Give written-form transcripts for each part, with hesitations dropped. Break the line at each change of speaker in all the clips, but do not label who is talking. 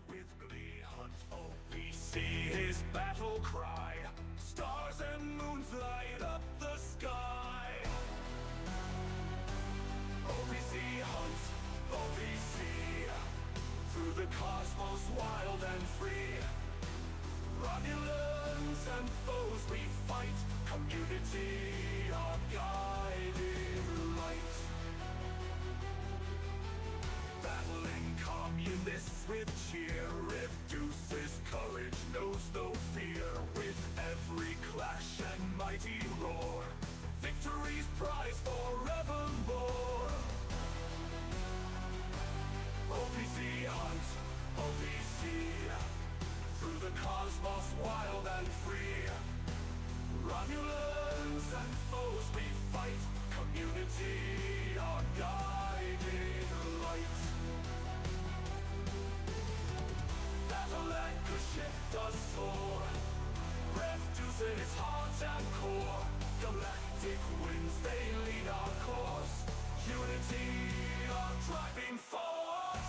with glee hunt OPC, his battle cry. Stars and moons light up the sky. OPC hunt, OPC, through the cosmos wild and free. Romulans and foes we fight, community our guiding light. Battling communists with cheer, reduces courage, knows no fear. With every clash and mighty roar, victory's prize forevermore. OPC hunt, OPC, through the cosmos wild and free. Romulans and foes we fight, community our guiding light. Battle anchor ship does soar, reduces heart and core. Galactic winds, they lead our course, unity our driving force.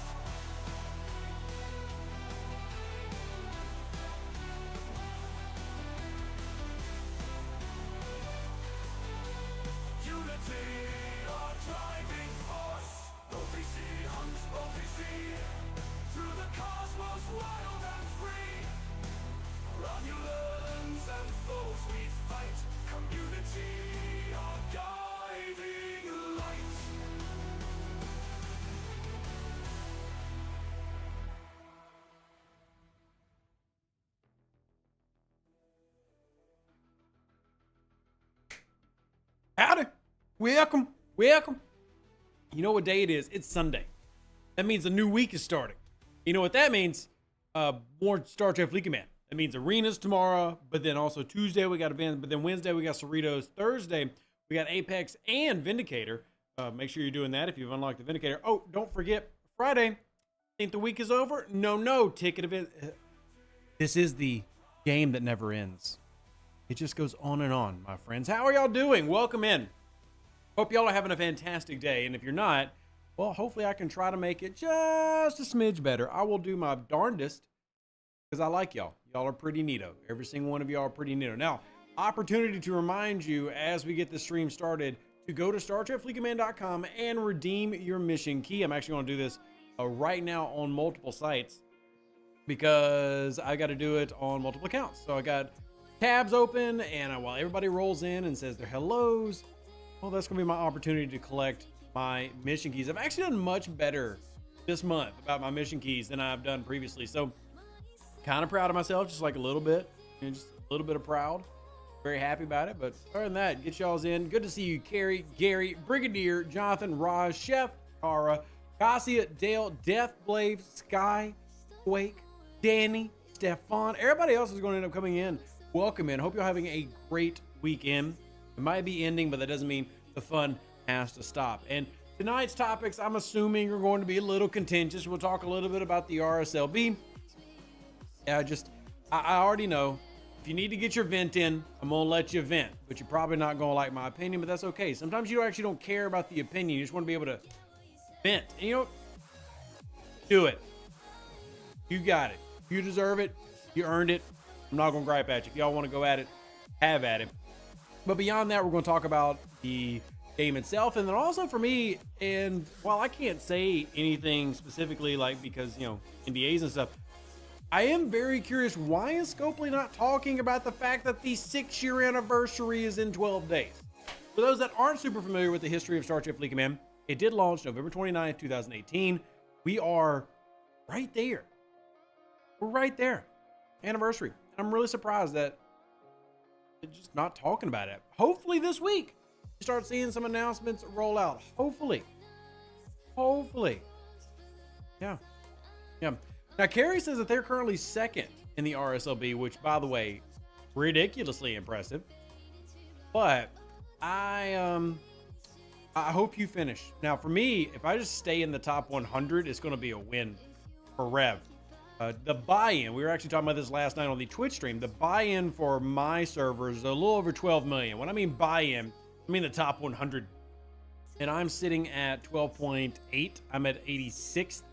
Unity, our driving force. OPC hunts OPC, through the cosmos wild and free. Romulans and foes we fight, community our guiding light.
Howdy. Welcome. Welcome. You know what day it is? It's Sunday. That means a new week is starting. You know what that means? More Star Trek Fleet Command. That means arenas tomorrow, but then also Tuesday we got events, but then Wednesday we got Cerritos. Thursday we got Apex and Vindicator. Make sure you're doing that if you've unlocked the Vindicator. Oh, don't forget, Friday, think the week is over? No, ticket event. This is the game that never ends. It just goes on and on, my friends. How are y'all doing? Welcome in. Hope y'all are having a fantastic day. And if you're not, well, hopefully I can try to make it just a smidge better. I will do my darndest because I like y'all. Y'all are pretty neato. Every single one of y'all are pretty neato. Now, opportunity to remind you as we get the stream started to go to StarTrekFleetCommand.com and redeem your mission key. I'm actually going to do this right now on multiple sites because I got to do it on multiple accounts. So I got tabs open, and while everybody rolls in and says their hellos, well, that's going to be my opportunity to collect my mission keys. I've actually done much better this month about my mission keys than I've done previously. So kind of proud of myself, just like a little bit, just a little bit of proud. Very happy about it. But other than that, get y'all's in. Good to see you, Carrie, Gary, Brigadier, Jonathan, Raj, Chef, Kara, Cassia, Dale, Deathblade, Sky, Quake, Danny, Stefan. Everybody else is going to end up coming in. Welcome in. Hope you're having a great weekend. It might be ending, but that doesn't mean the fun has to stop. And tonight's topics, I'm assuming, are going to be a little contentious. We'll talk a little bit about the RSLB. I already know if you need to get your vent in, I'm going to let you vent, but you're probably not going to like my opinion, but that's okay. Sometimes you actually don't care about the opinion. You just want to be able to vent. And you know, do it. You got it. You deserve it. You earned it. I'm not going to gripe at you. If y'all want to go at it, have at it. But beyond that, we're going to talk about the game itself. And then also for me, and while I can't say anything specifically, like because, you know, NDAs and stuff, I am very curious, why is Scopely not talking about the fact that the 6-year anniversary is in 12 days? For those that aren't super familiar with the history of Star Trek Fleet Command, it did launch November 29th, 2018. We are right there. We're right there. Anniversary. I'm really surprised that they're just not talking about it. Hopefully this week you start seeing some announcements roll out. Hopefully. Yeah. Now Carrie says that they're currently second in the RSLB, which, by the way, ridiculously impressive. But I hope you finish. Now for me, if I just stay in the top 100, it's going to be a win for Rev. The buy-in, we were actually talking about this last night on the Twitch stream. The buy-in for my servers is a little over 12 million. When I mean buy-in, I mean the top 100. And I'm sitting at 12.8. I'm at 86th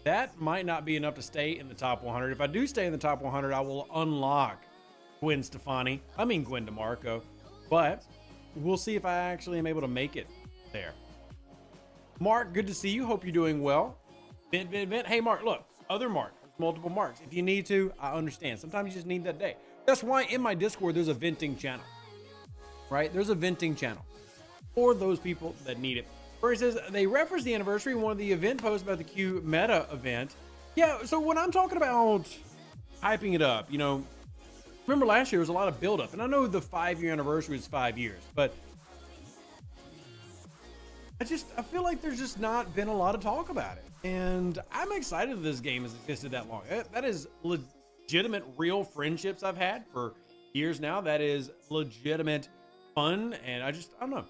that might not be enough to stay in the top 100. If I do stay in the top 100, I will unlock Gwen DeMarco. But we'll see if I actually am able to make it there. Mark, good to see you. Hope you're doing well. Vent. Hey, Mark, look, other Mark, multiple Marks. If you need to, I understand. Sometimes you just need that day. That's why in my Discord, there's a venting channel, right? There's a venting channel for those people that need it. Where it says they reference the anniversary in one of the event posts about the Q meta event. Yeah, so when I'm talking about hyping it up, you know, remember last year was a lot of buildup, and I know the 5-year anniversary was 5 years, but I feel like there's just not been a lot of talk about it, and I'm excited that this game has existed that long. That is legitimate, real friendships I've had for years now. That is legitimate fun, and I don't know.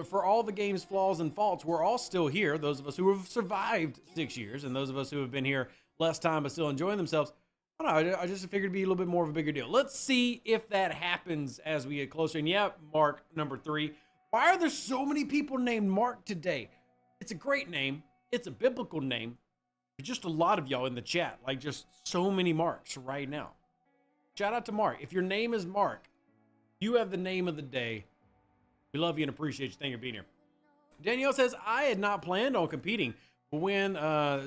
For all the game's flaws and faults, we're all still here. Those of us who have survived 6 years, and those of us who have been here less time but still enjoying themselves. I don't know. I just figured it'd be a little bit more of a bigger deal. Let's see if that happens as we get closer. And yeah, Mark number 3. Why are there so many people named Mark today? It's a great name. It's a biblical name. There's just a lot of y'all in the chat, like just so many Marks right now. Shout out to Mark. If your name is Mark, you have the name of the day. We love you and appreciate you. Thank you for being here. Danielle says, I had not planned on competing, but when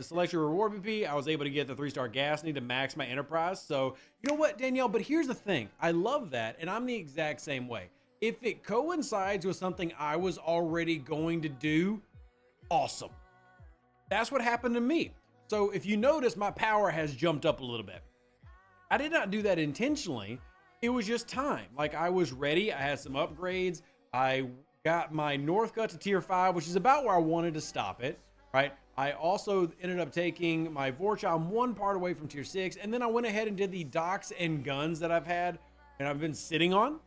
select your reward BP, I was able to get the 3-star gas need to max my enterprise. So you know what, Danielle, but here's the thing. I love that, and I'm the exact same way. If it coincides with something I was already going to do, awesome. That's what happened to me. So if you notice, my power has jumped up a little bit. I did not do that intentionally. It was just time. Like, I was ready. I had some upgrades. I got my North Cut to tier 5, which is about where I wanted to stop it, right? I also ended up taking my Vorchon one part away from tier 6, and then I went ahead and did the docks and guns that I've had and I've been sitting on,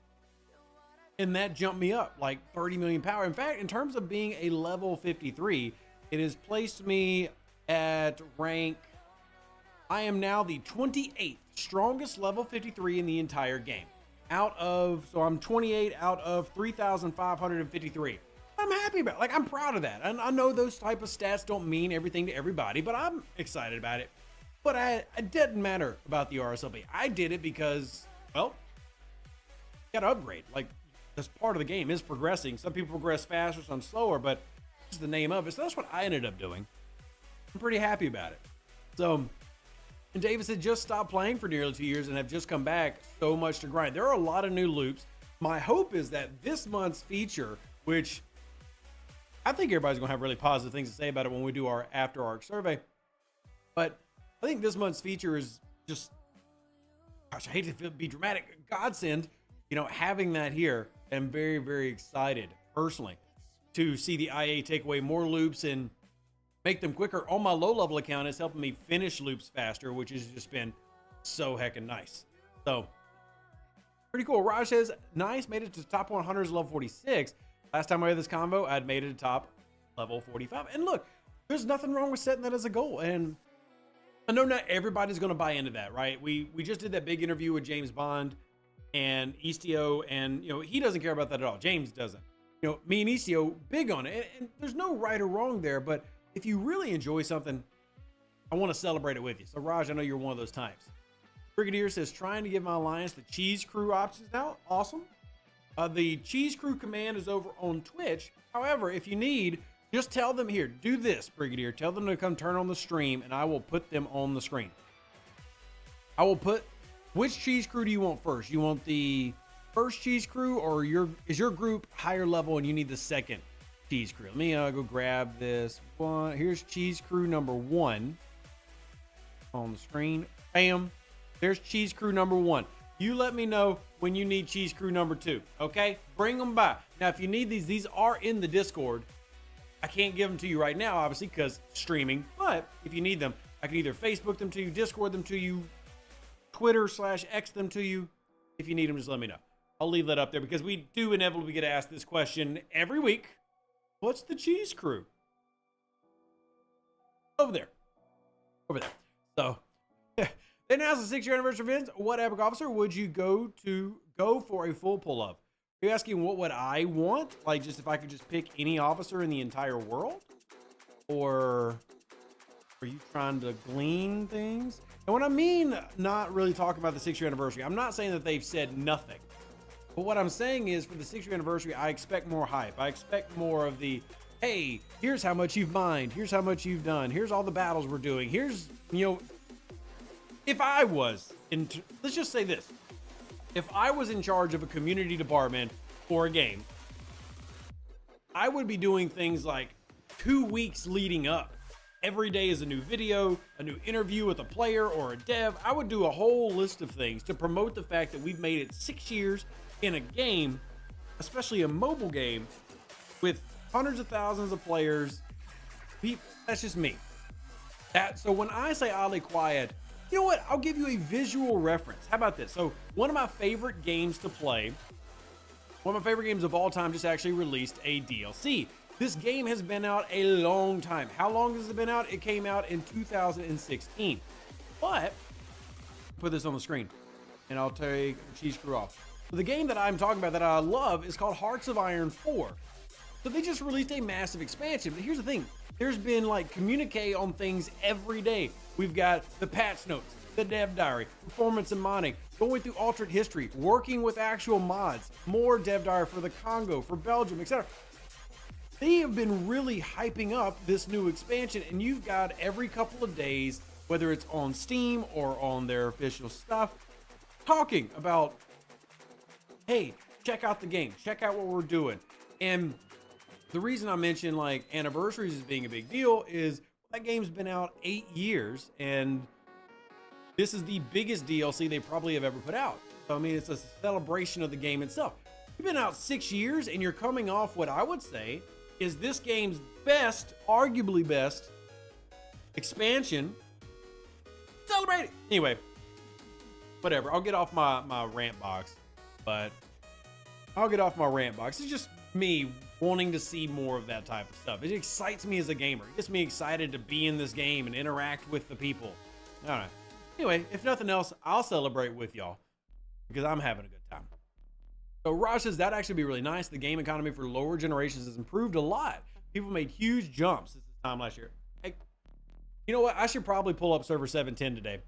and that jumped me up like 30 million power. In fact, in terms of being a level 53, it has placed me at rank, I am now the 28th strongest level 53 in the entire game. So I'm 28 out of 3,553. I'm happy about it. Like, I'm proud of that. And I know those type of stats don't mean everything to everybody, but I'm excited about it. But it didn't matter about the RSLB. I did it because, well, got to upgrade. Like, this part of the game is progressing. Some people progress faster, some slower, but it's the name of it. So that's what I ended up doing. I'm pretty happy about it. So, and Davis had just stopped playing for nearly 2 years and have just come back. So much to grind. There are a lot of new loops. My hope is that this month's feature, which I think everybody's going to have really positive things to say about it when we do our after arc survey, but I think this month's feature is just, gosh, I hate to be dramatic, godsend, you know, having that here. I'm very, very excited personally to see the IA take away more loops and make them quicker. On my low level account, it's helping me finish loops faster, which has just been so heckin' nice. So pretty cool. Raj says, nice, made it to top 100s level 46. Last time I had this combo, I'd made it to top level 45. And look, there's nothing wrong with setting that as a goal. And I know not everybody's going to buy into that, right? We just did that big interview with James Bond and Istio, and you know, he doesn't care about that at all. James doesn't. You know, me and Istio big on it, and there's no right or wrong there, but if you really enjoy something, I want to celebrate it with you. So Raj, I know you're one of those types. Brigadier says, trying to give my alliance the cheese crew options now. Awesome. The cheese crew command is over on Twitch. However, if you need, just tell them here, do this, Brigadier. Tell them to come turn on the stream and I will put them on the screen. I will put, which cheese crew do you want first? You want the first cheese crew, or is your group higher level and you need the second cheese crew? Let me go grab this one. Here's cheese crew number 1 on the screen. Bam. There's cheese crew number 1. You let me know when you need cheese crew number 2. Okay, bring them by. Now, if you need these are in the Discord. I can't give them to you right now, obviously, because streaming. But if you need them, I can either Facebook them to you, Discord them to you, Twitter/X them to you. If you need them, just let me know. I'll leave that up there because we do inevitably get asked this question every week. What's the cheese crew? Over there. So, they announced the 6-year anniversary events. What epic officer would you go for a full pull of? Are you asking what would I want? Like, just if I could just pick any officer in the entire world? Or Are you trying to glean things? And when I mean not really talking about the 6-year anniversary, I'm not saying that they've said nothing. But what I'm saying is, for the 6-year anniversary, I expect more hype. I expect more of the, hey, here's how much you've mined. Here's how much you've done. Here's all the battles we're doing. Here's, if I was let's just say this. If I was in charge of a community department for a game, I would be doing things like 2 weeks leading up. Every day is a new video, a new interview with a player or a dev. I would do a whole list of things to promote the fact that we've made it 6 years in a game, especially a mobile game, with hundreds of thousands of players. That's just me. So when I say oddly quiet, you know what? I'll give you a visual reference. How about this? So one of my favorite games to play, one of my favorite games of all time, just actually released a DLC. This game has been out a long time. How long has it been out? It came out in 2016. But, put this on the screen, and I'll take the cheese screw off. So the game that I'm talking about that I love is called Hearts of Iron 4. So they just released a massive expansion. But here's the thing. There's been like communique on things every day. We've got the patch notes, the dev diary, performance and modding, going through alternate history, working with actual mods, more dev diary for the Congo, for Belgium, etc. They have been really hyping up this new expansion, and you've got every couple of days, whether it's on Steam or on their official stuff, talking about, hey, check out the game, check out what we're doing. And the reason I mention like anniversaries as being a big deal is that game's been out 8 years, and this is the biggest DLC they probably have ever put out. So I mean, it's a celebration of the game itself. You've been out 6 years, and you're coming off what I would say is this game's best, arguably best, expansion. Celebrate it! Anyway, whatever. I'll get off my rant box, but It's just me wanting to see more of that type of stuff. It excites me as a gamer. It gets me excited to be in this game and interact with the people. All right. Anyway, if nothing else, I'll celebrate with y'all because I'm having a good time. So Raj says that'd actually be really nice. The game economy for lower generations has improved a lot. People made huge jumps since this time last year. Hey, you know what? I should probably pull up server 710 today.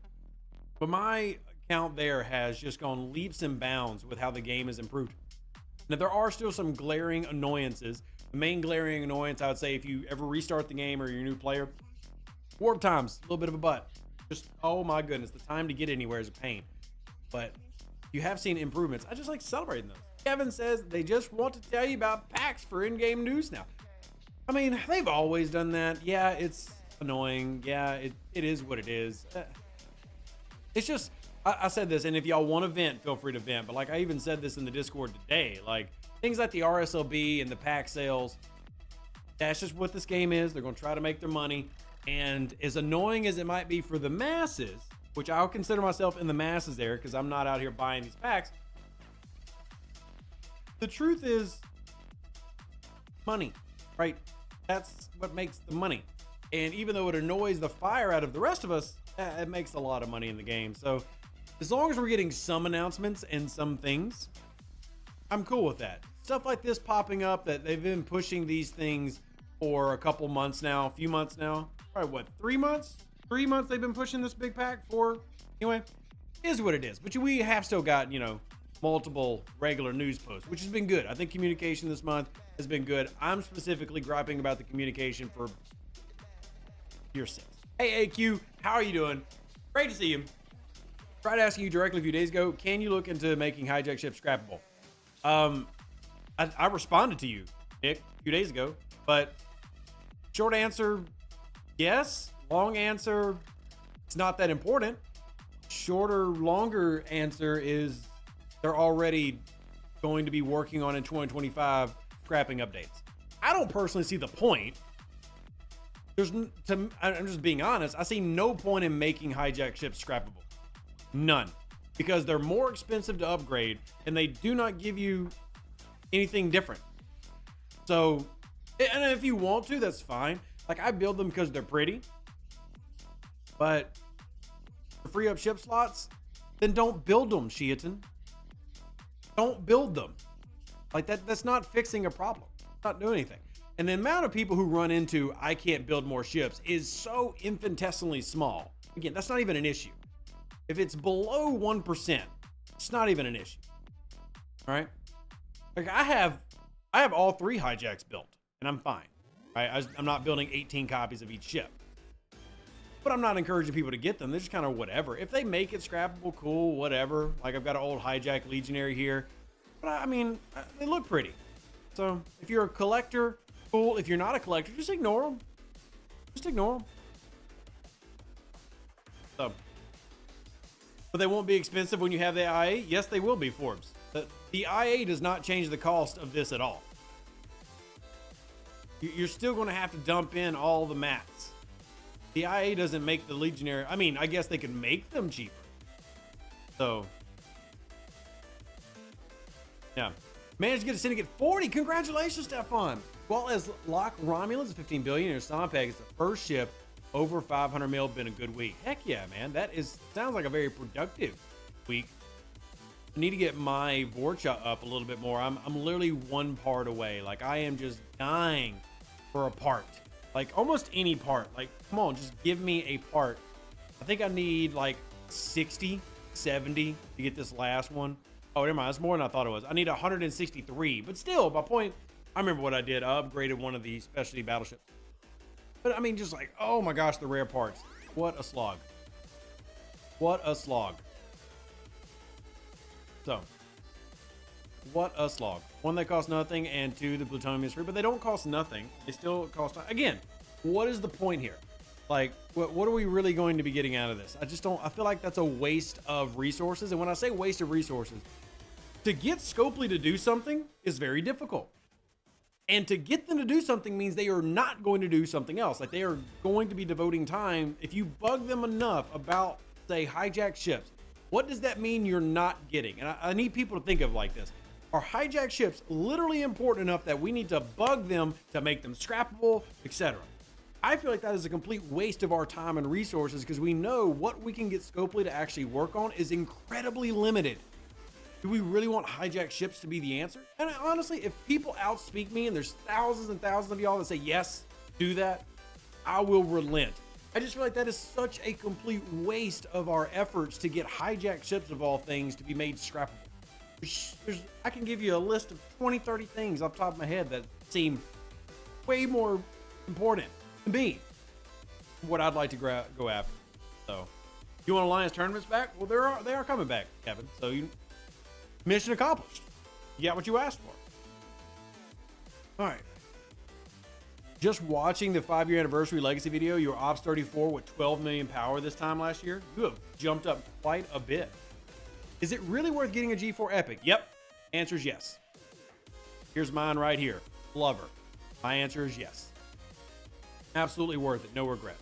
But my account there has just gone leaps and bounds with how the game has improved. Now, there are still some glaring annoyances. The main glaring annoyance, I would say, if you ever restart the game or you're a new player, warp time's a little bit of a butt. Just, oh my goodness, the time to get anywhere is a pain. But you have seen improvements. I just like celebrating those. Kevin says they just want to tell you about packs for in-game news now. I mean, they've always done that. Yeah, it's annoying. Yeah, it is what it is. It's just, I said this, and if y'all want to vent, feel free to vent. But like I even said this in the Discord today, like things like the RSLB and the pack sales, that's just what this game is. They're going to try to make their money. And as annoying as it might be for the masses, which I'll consider myself in the masses there because I'm not out here buying these packs, the truth is money, right? That's what makes the money. And even though it annoys the fire out of the rest of us, it makes a lot of money in the game. So as long as we're getting some announcements and some things, I'm cool with that. Stuff like this popping up, that they've been pushing these things for a couple months now, a few months now. Probably what, 3 months? 3 months they've been pushing this big pack for. Anyway, is what it is. But we have still got, multiple regular news posts, which has been good. I think communication this month has been good. I'm specifically griping about the communication for year 6. Hey, AQ, how are you doing? Great to see you. Tried asking you directly a few days ago, can you look into making Hijack Ships scrappable? I responded to you, Nick, a few days ago, but short answer, yes. Long answer, it's not that important. Shorter, longer answer is they're already going to be working on in 2025 scrapping updates. I don't personally see the point. I'm just being honest. I see no point in making Hijack Ships scrappable. None. Because they're more expensive to upgrade and they do not give you anything different. So, and if you want to, that's fine. Like I build them because they're pretty. But to free up ship slots, then don't build them, Shiaton. Don't build them. Like that's not fixing a problem. It's not doing anything. And the amount of people who run into, I can't build more ships, is so infinitesimally small. Again, that's not even an issue. If it's below 1%, it's not even an issue. All right. Like I have all 3 hijacks built and I'm fine. Right? I'm not building 18 copies of each ship, but I'm not encouraging people to get them. They're just kind of whatever. If they make it scrappable, cool, whatever. Like I've got an old hijack legionary here, but I mean, they look pretty. So if you're a collector, cool. If you're not a collector, just ignore them. Just ignore them. So, but they won't be expensive when you have the IA. Yes, they will be, Forbes. The IA does not change the cost of this at all. You're still going to have to dump in all the mats. The IA doesn't make the Legionary. I mean, I guess they could make them cheaper. So, yeah. Managed to get a Syndicate 40. Congratulations, Stefan. Well as Lock Romulus, 15 billion. And Sompeg is the first ship over 500 mil. Been a good week. Heck yeah, man. That sounds like a very productive week. I need to get my Vorcha up a little bit more. I'm literally 1 part away. Like I am just dying for a part. Like almost any part. Like, come on, just give me a part. I think I need like 60, 70 to get this last one. Oh, never mind. That's more than I thought it was. I need 163. But still, my point, I remember what I did. I upgraded one of the specialty battleships. But I mean, just like, oh my gosh, the rare parts. What a slog. What a slog. So, what a slog. 1, they cost nothing, and 2, the plutonium is free, but they don't cost nothing. They still cost, again, what is the point here? Like, what are we really going to be getting out of this? I feel like that's a waste of resources. And when I say waste of resources, to get Scopely to do something is very difficult. And to get them to do something means they are not going to do something else. Like they are going to be devoting time. If you bug them enough about, say, hijack ships, what does that mean you're not getting? And I need people to think of like this. Are hijack ships literally important enough that we need to bug them to make them scrappable, etc.? I feel like that is a complete waste of our time and resources because we know what we can get Scopely to actually work on is incredibly limited. Do we really want hijack ships to be the answer? And honestly, if people outspeak me and there's thousands and thousands of y'all that say, yes, do that, I will relent. I just feel like that is such a complete waste of our efforts to get hijack ships of all things to be made scrappable. I can give you a list of 20, 30 things off the top of my head that seem way more important to me. What I'd like to go after. So, you want Alliance tournaments back? Well, they are coming back, Kevin. So, mission accomplished. You got what you asked for. All right. Just watching the 5-year anniversary legacy video, your Ops 34 with 12 million power this time last year, you have jumped up quite a bit. Is it really worth getting a G4 Epic? Yep. Answer is yes. Here's mine right here. Lover. My answer is yes. Absolutely worth it. No regrets.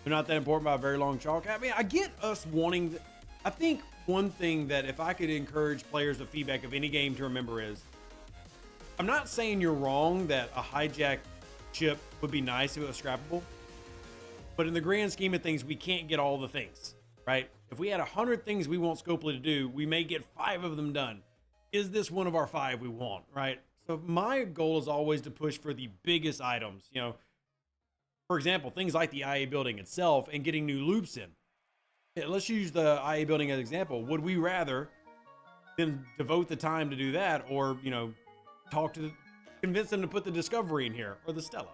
They're not that important by a very long chalk. I mean, I get us wanting... I think one thing that if I could encourage players of feedback of any game to remember is, I'm not saying you're wrong that a hijack ship would be nice if it was scrappable, but in the grand scheme of things, we can't get all the things, right? If we had 100 things we want Scopely to do, we may get 5 of them done. Is this one of our 5 we want, right? So my goal is always to push for the biggest items, you know, for example, things like the IA building itself and getting new loops in. Let's use the IA building as an example. Would we rather than devote the time to do that, or, you know, convince them to put the Discovery in here or the Stella?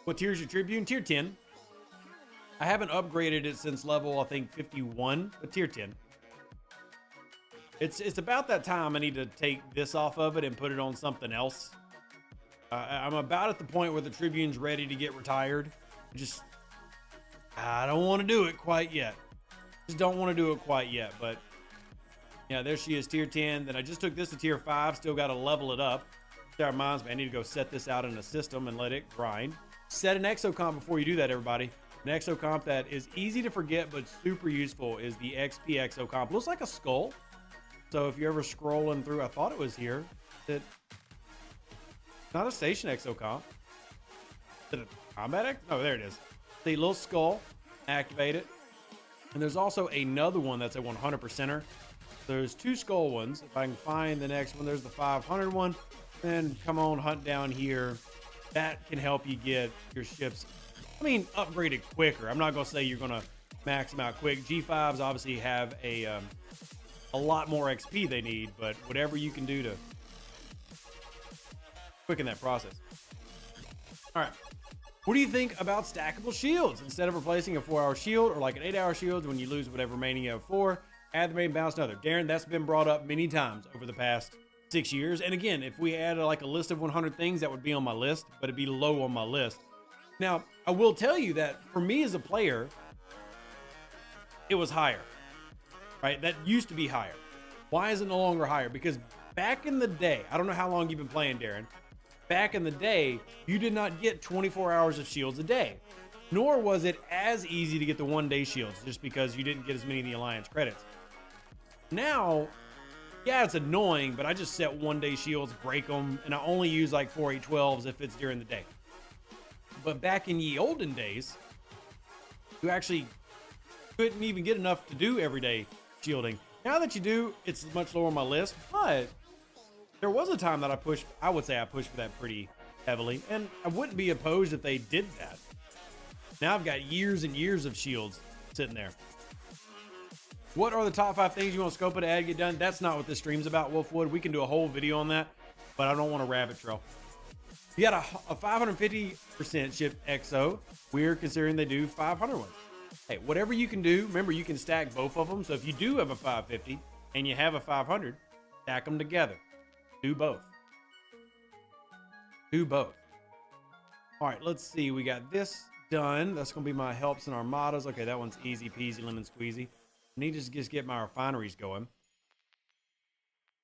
What tier is your Tribune? Tier 10. I haven't upgraded it since level, I think, 51, but tier 10. It's about that time I need to take this off of it and put it on something else. I'm about at the point where the Tribune's ready to get retired. I don't want to do it quite yet. Just don't want to do it quite yet, but yeah, there she is, tier 10. Then I just took this to tier 5, still got to level it up. That reminds me, I need to go set this out in a system and let it grind. Set an exocomp before you do that, everybody. An exocomp that is easy to forget but super useful is the XP exocomp. Looks like a skull. So if you're ever scrolling through, I thought it was here. It's not a station exocomp. Is it a combat ex? Oh, there it is. The little skull, activate it. And there's also another one that's a 100%er. There's 2 skull ones. If I can find the next one, there's the 500 one. then come on, hunt down here. That can help you get your ships, I mean, upgraded quicker. I'm not gonna say you're gonna max them out quick. G5s obviously have a lot more XP they need, but whatever you can do to quicken that process. All right. What do you think about stackable shields? Instead of replacing a 4-hour shield or like an 8-hour shield, when you lose whatever remaining you have 4, add the main bounce another. Darren, that's been brought up many times over the past 6 years. And again, if we had like a list of 100 things, that would be on my list, but it'd be low on my list. Now, I will tell you that for me as a player, it was higher, right? That used to be higher. Why is it no longer higher? Because back in the day, I don't know how long you've been playing, Darren. Back in the day, you did not get 24 hours of shields a day, nor was it as easy to get the 1-day shields just because you didn't get as many of the Alliance credits. Now, yeah, it's annoying, but I just set 1-day shields, break them, and I only use like 4 812s if it's during the day. But back in ye olden days, you actually couldn't even get enough to do everyday shielding. Now that you do, it's much lower on my list, but there was a time that I would say I pushed for that pretty heavily, and I wouldn't be opposed if they did that. Now I've got years and years of shields sitting there. What are the top 5 things you want Scopa to add to get done? That's not what this stream's about, Wolfwood. We can do a whole video on that, but I don't want a rabbit trail. You got a 550% ship XO. We're considering they do 500 ones. Hey, whatever you can do, remember you can stack both of them. So if you do have a 550 and you have a 500, stack them together. Do both. Do both. All right, let's see. We got this done. That's going to be my helps and armadas. Okay, that one's easy peasy, lemon squeezy. I need to just get my refineries going.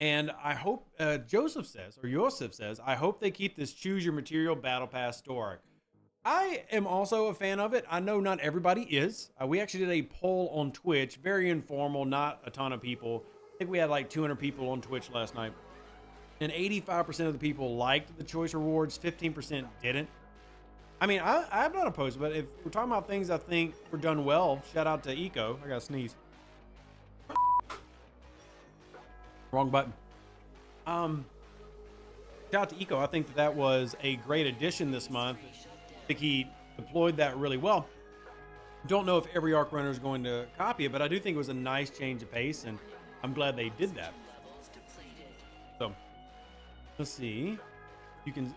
And I hope, Joseph says, I hope they keep this choose your material battle pass store. I am also a fan of it. I know not everybody is. We actually did a poll on Twitch, very informal, not a ton of people. I think we had like 200 people on Twitch last night. And 85% of the people liked the choice rewards, 15% didn't. I mean, I'm not opposed, but if we're talking about things I think were done well, shout out to Eco. I gotta sneeze. Wrong button. Shout out to Eco. I think that was a great addition this month. I think he deployed that really well. Don't know if every arc runner is going to copy it, but I do think it was a nice change of pace, and I'm glad they did that. So let's see.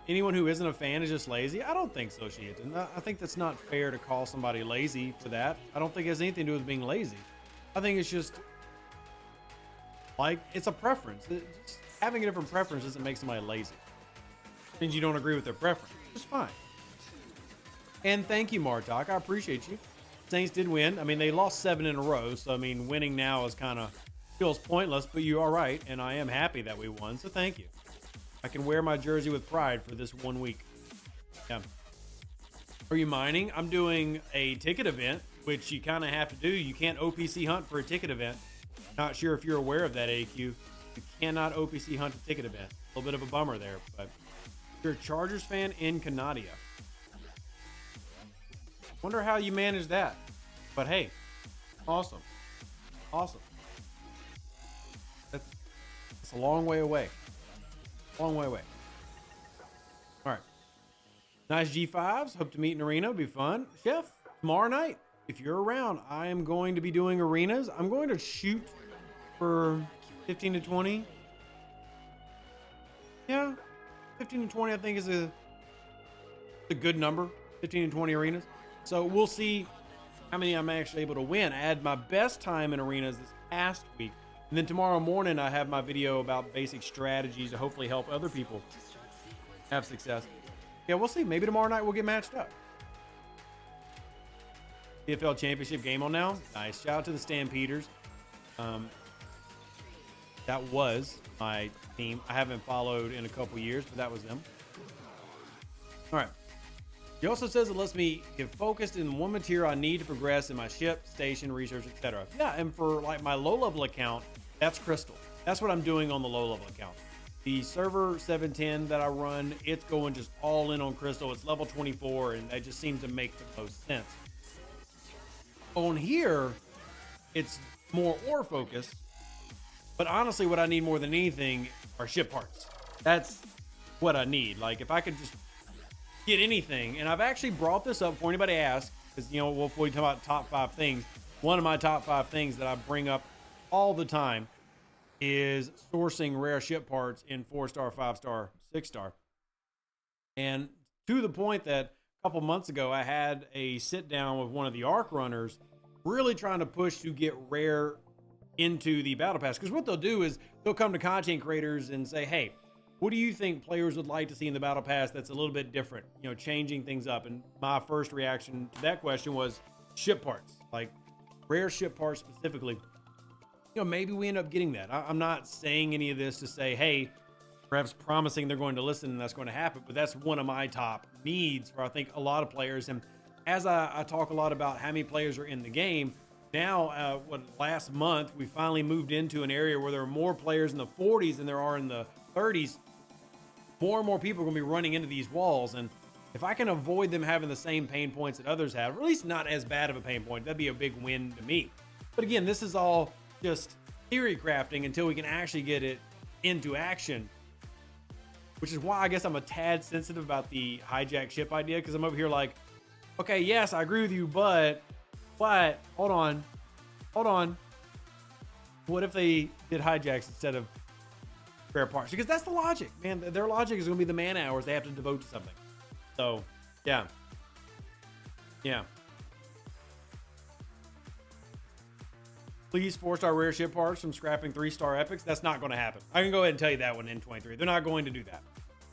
Anyone who isn't a fan is just lazy. I don't think so, Sheehan. I think that's not fair to call somebody lazy for that. I don't think it has anything to do with being lazy. I think it's just like, it's a preference. Just having a different preference doesn't make somebody lazy. It means you don't agree with their preference. It's fine. And thank you, Martok. I appreciate you. Saints did win. I mean, they lost 7 in a row. So, I mean, winning now is kind of feels pointless, but you are right. And I am happy that we won. So thank you. I can wear my jersey with pride for this 1 week. Yeah. Are you mining? I'm doing a ticket event, which you kind of have to do. You can't OPC hunt for a ticket event. Not sure if you're aware of that, AQ. You cannot OPC hunt a ticket event. A little bit of a bummer there, but you're a Chargers fan in Canada. Wonder how you manage that. But hey, awesome. Awesome. That's a long way away. Long way away. All right. Nice G5s. Hope to meet in arena. It'll be fun. Chef, tomorrow night, if you're around, I am going to be doing arenas. I'm going to shoot for 15 to 20. Yeah, 15 to 20 I think is a good number. 15 to 20 arenas. So we'll see how many I'm actually able to win. I had my best time in arenas this past week. And then tomorrow morning, I have my video about basic strategies to hopefully help other people have success. Yeah, we'll see. Maybe tomorrow night we'll get matched up. CFL Championship game on now. Nice. Shout out to the Stampeders. That was my team. I haven't followed in a couple years, but that was them. All right. He also says it lets me get focused in one material I need to progress in my ship, station, research, etc. Yeah, and for like my low-level account, that's Crystal. That's what I'm doing on the low-level account. The server 710 that I run, it's going just all in on Crystal. It's level 24, and that just seems to make the most sense. On here, it's more ore focused, but honestly, what I need more than anything are ship parts. That's what I need. Like if I could just get anything, and I've actually brought this up for anybody ask, because you know, when we talk about top 5 things, one of my top 5 things that I bring up all the time is sourcing rare ship parts in 4-star, 5-star, 6-star. And to the point that a couple months ago, I had a sit down with one of the arc runners, really trying to push to get rare into the battle pass. Because what they'll do is they'll come to content creators and say, hey, what do you think players would like to see in the battle pass that's a little bit different, you know, changing things up? And my first reaction to that question was ship parts, like rare ship parts specifically. You know, maybe we end up getting that. I'm not saying any of this to say, hey, perhaps promising they're going to listen and that's going to happen, but that's one of my top needs for, I think, a lot of players. And as I talk a lot about how many players are in the game, now, last month, we finally moved into an area where there are more players in the 40s than there are in the 30s. More and more people are going to be running into these walls. And if I can avoid them having the same pain points that others have, or at least not as bad of a pain point, that'd be a big win to me. But again, this is all just theory crafting until we can actually get it into action, which is why I guess I'm a tad sensitive about the hijack ship idea, because I'm over here like, okay, yes, I agree with you, but hold on. What if they did hijacks instead of rare parts? Because that's the logic, man. Their logic is going to be the man hours they have to devote to something. So, yeah. Please 4-star rare ship parts from scrapping 3-star epics. That's not going to happen. I can go ahead and tell you that one in 23. They're not going to do that.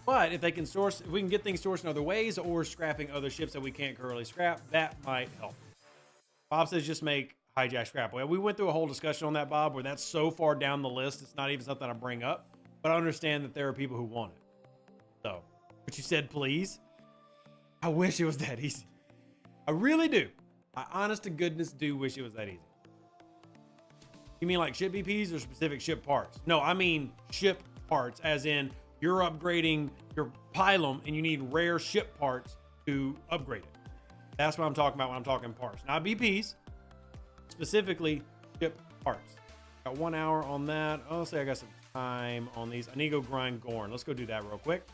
But if they can source, if we can get things sourced in other ways, or scrapping other ships that we can't currently scrap, that might help. Bob says just make hijack scrap. Well, we went through a whole discussion on that, Bob, where that's so far down the list, it's not even something I bring up. But I understand that there are people who want it. So, but you said please. I wish it was that easy. I really do. I honest to goodness do wish it was that easy. You mean like ship BPs or specific ship parts? No, I mean ship parts, as in you're upgrading your pylon and you need rare ship parts to upgrade it. That's what I'm talking about when I'm talking parts, not BPs, specifically ship parts. Got 1 hour on that. Honestly, I got some time on these. I need to go grind Gorn. Let's go do that real quick.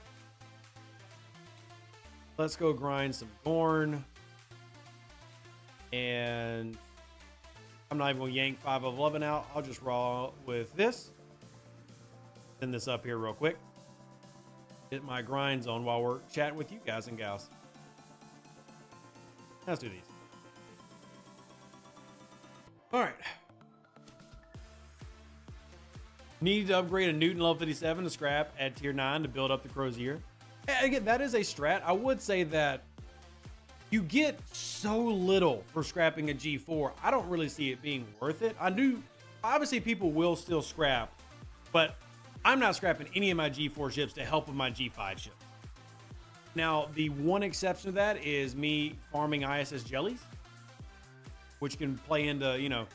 Let's go grind some Gorn. And I'm not even going to yank 5 of 11 out. I'll just raw with this. Send this up here real quick. Get my grinds on while we're chatting with you guys and gals. Let's do these. All right. Need to upgrade a Newton level 57 to scrap at tier 9 to build up the Crozier. And again, that is a strat. I would say that you get so little for scrapping a G4. I don't really see it being worth it. I do. Obviously, people will still scrap, but I'm not scrapping any of my G4 ships to help with my G5 ship. Now, the one exception to that is me farming ISS jellies, which can play into, you know,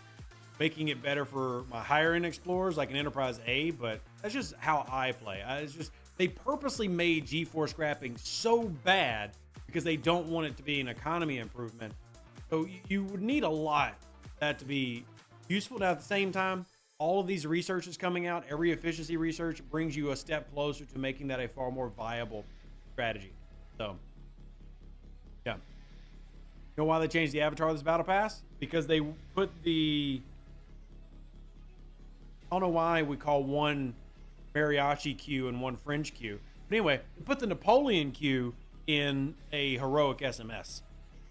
making it better for my higher end explorers like an Enterprise A, but that's just how I play. It's just, they purposely made G4 scrapping so bad because they don't want it to be an economy improvement. So you would need a lot for that to be useful. Now, at the same time, all of these research is coming out. Every efficiency research brings you a step closer to making that a far more viable strategy. So, yeah. You know why they changed the avatar of this battle pass? Because they put the... I don't know why we call one mariachi queue and one French queue. But anyway, they put the Napoleon queue in a heroic SMS.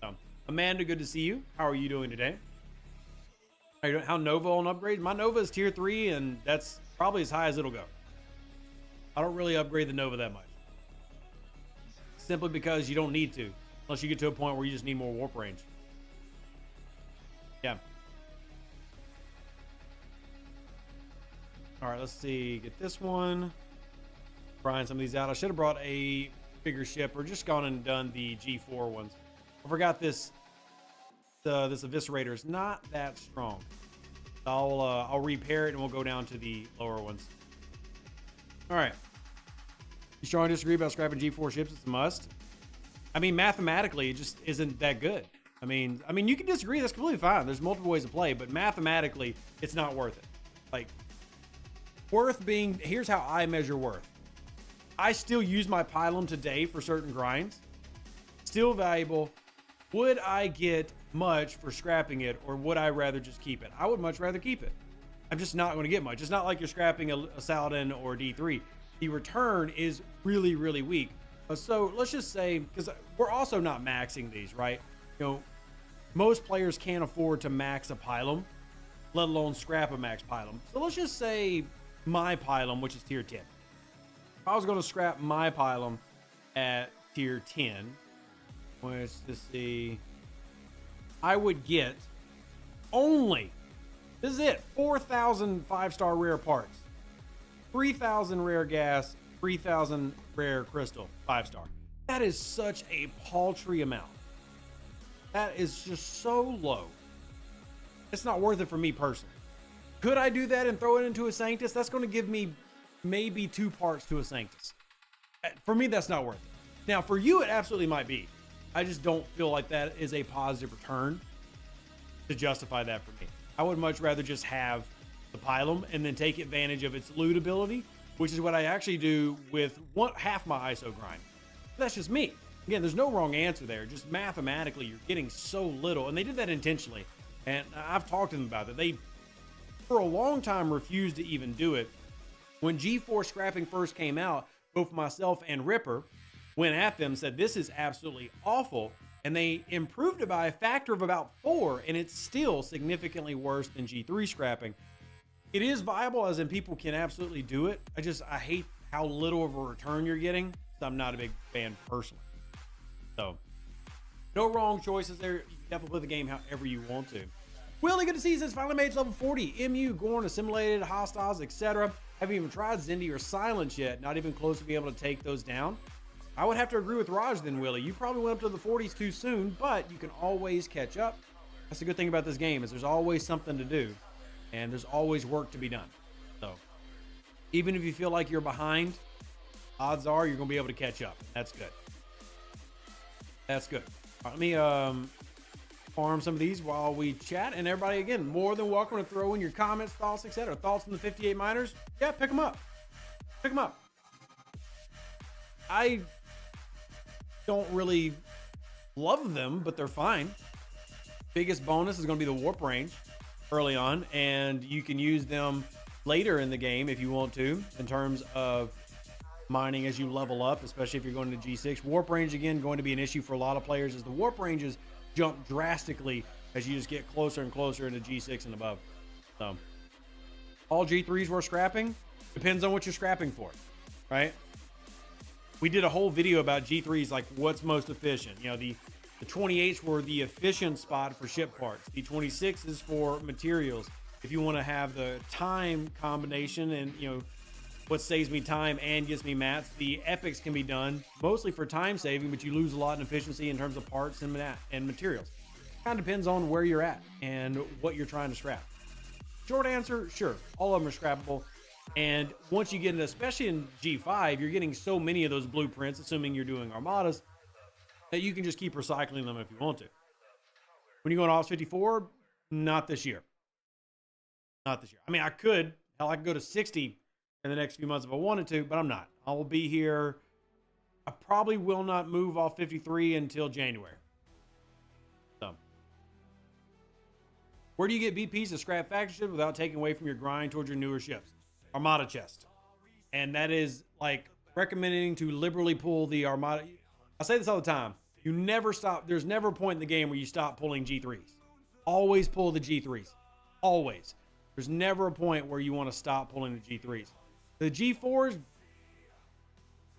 So, Amanda, good to see you. How are you doing today? How you doing? How Nova on upgrade? My Nova is tier 3, and that's probably as high as it'll go. I don't really upgrade the Nova that much. Simply because you don't need to, unless you get to a point where you just need more warp range. Yeah. All right, let's see. Get this one. Trying some of these out. I should have brought a bigger ship or just gone and done the G4 ones. I forgot this. This Eviscerator is not that strong. I'll repair it and we'll go down to the lower ones. All right. You strongly disagree about scrapping G4 ships? It's a must. I mean, mathematically, it just isn't that good. I mean, you can disagree. That's completely fine. There's multiple ways to play, but mathematically, it's not worth it. Like, worth being, here's how I measure worth. I still use my pylum today for certain grinds. Still valuable. Would I get much for scrapping it, or would I rather just keep it? I would much rather keep it. I'm just not going to get much. It's not like you're scrapping a Saladin or D3. The return is really, really weak. So let's just say, because we're also not maxing these, right? You know, most players can't afford to max a pylum, let alone scrap a max pylum. So let's just say my pylum, which is tier 10. If I was going to scrap my pylum at tier 10, let's just see, I would get only, this is it, 4,000 5-star rare parts, 3,000 rare gas, 3,000 rare crystal 5-star. That is such a paltry amount. That is just so low. It's not worth it for me personally. Could I do that and throw it into a Sanctus? That's going to give me maybe 2 parts to a Sanctus. For me, that's not worth it. Now, for you, it absolutely might be. I just don't feel like that is a positive return to justify that for me. I would much rather just have the pylum and then take advantage of its loot ability, which is what I actually do with half my ISO grind. That's just me. Again, there's no wrong answer there. Just mathematically, you're getting so little. And they did that intentionally. And I've talked to them about that. They, for a long time, refused to even do it. When G4 scrapping first came out, both myself and Ripper went at them, said this is absolutely awful. And they improved it by a factor of about 4. And it's still significantly worse than G3 scrapping. It is viable, as in people can absolutely do it. I hate how little of a return you're getting. So I'm not a big fan personally. So, no wrong choices there. You can definitely play the game however you want to. Willie, good to see you. Says finally made level 40. MU, Gorn, assimilated, hostiles, etc. Haven't even tried Zindi or Silence yet. Not even close to be able to take those down. I would have to agree with Raj then, Willie. You probably went up to the 40s too soon, but you can always catch up. That's the good thing about this game, is there's always something to do, and there's always work to be done. So, even if you feel like you're behind, odds are you're going to be able to catch up. That's good. That's good. All right, let me farm some of these while we chat. And everybody, again, more than welcome to throw in your comments, thoughts, etc. Thoughts on the 58 miners? Yeah, pick them up. Pick them up. I don't really love them, but they're fine. Biggest bonus is going to be the warp range early on, and you can use them later in the game if you want to, in terms of mining as you level up, especially if you're going to G6. Warp range, again, going to be an issue for a lot of players, as the warp ranges jump drastically as you just get closer and closer into G6 and above. So, all G3s we're scrapping. Depends on what you're scrapping for, right? We did a whole video about G3s, like what's most efficient. You know, the 28s were the efficient spot for ship parts. The 26s for materials. If you want to have the time combination and, you know, what saves me time and gets me mats, the epics can be done mostly for time saving, but you lose a lot in efficiency in terms of parts and materials. Kind of depends on where you're at and what you're trying to scrap. Short answer, sure, all of them are scrappable. And once you get into, especially in G5, you're getting so many of those blueprints, assuming you're doing armadas, that you can just keep recycling them if you want to. When you go on Ops 54, not this year. Not this year. I mean, I could. Hell, I could go to 60 in the next few months if I wanted to, but I'm not. I will be here. I probably will not move off 53 until January. So, where do you get BPs to scrap faction ships without taking away from your grind towards your newer ships? Armada chest. And that is like recommending to liberally pull the Armada. I say this all the time. You never stop. There's never a point in the game where you stop pulling G3s. Always pull the G3s. Always. There's never a point where you want to stop pulling the G3s. The G4s,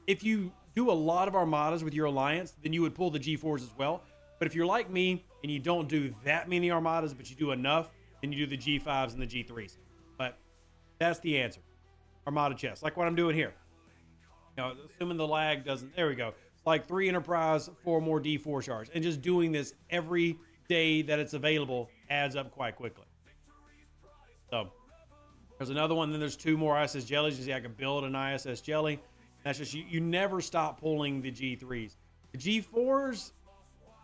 if you do a lot of Armadas with your alliance, then you would pull the G4s as well. But if you're like me and you don't do that many Armadas, but you do enough, then you do the G5s and the G3s. But that's the answer. Armada chest, like what I'm doing here. You know, assuming the lag doesn't, there we go. It's like 3 Enterprise, 4 more D4 shards. And just doing this every day that it's available adds up quite quickly. So, there's another one, then there's 2 more ISS jellies. You see, I can build an ISS jelly. That's just, you never stop pulling the G3s. The G4s,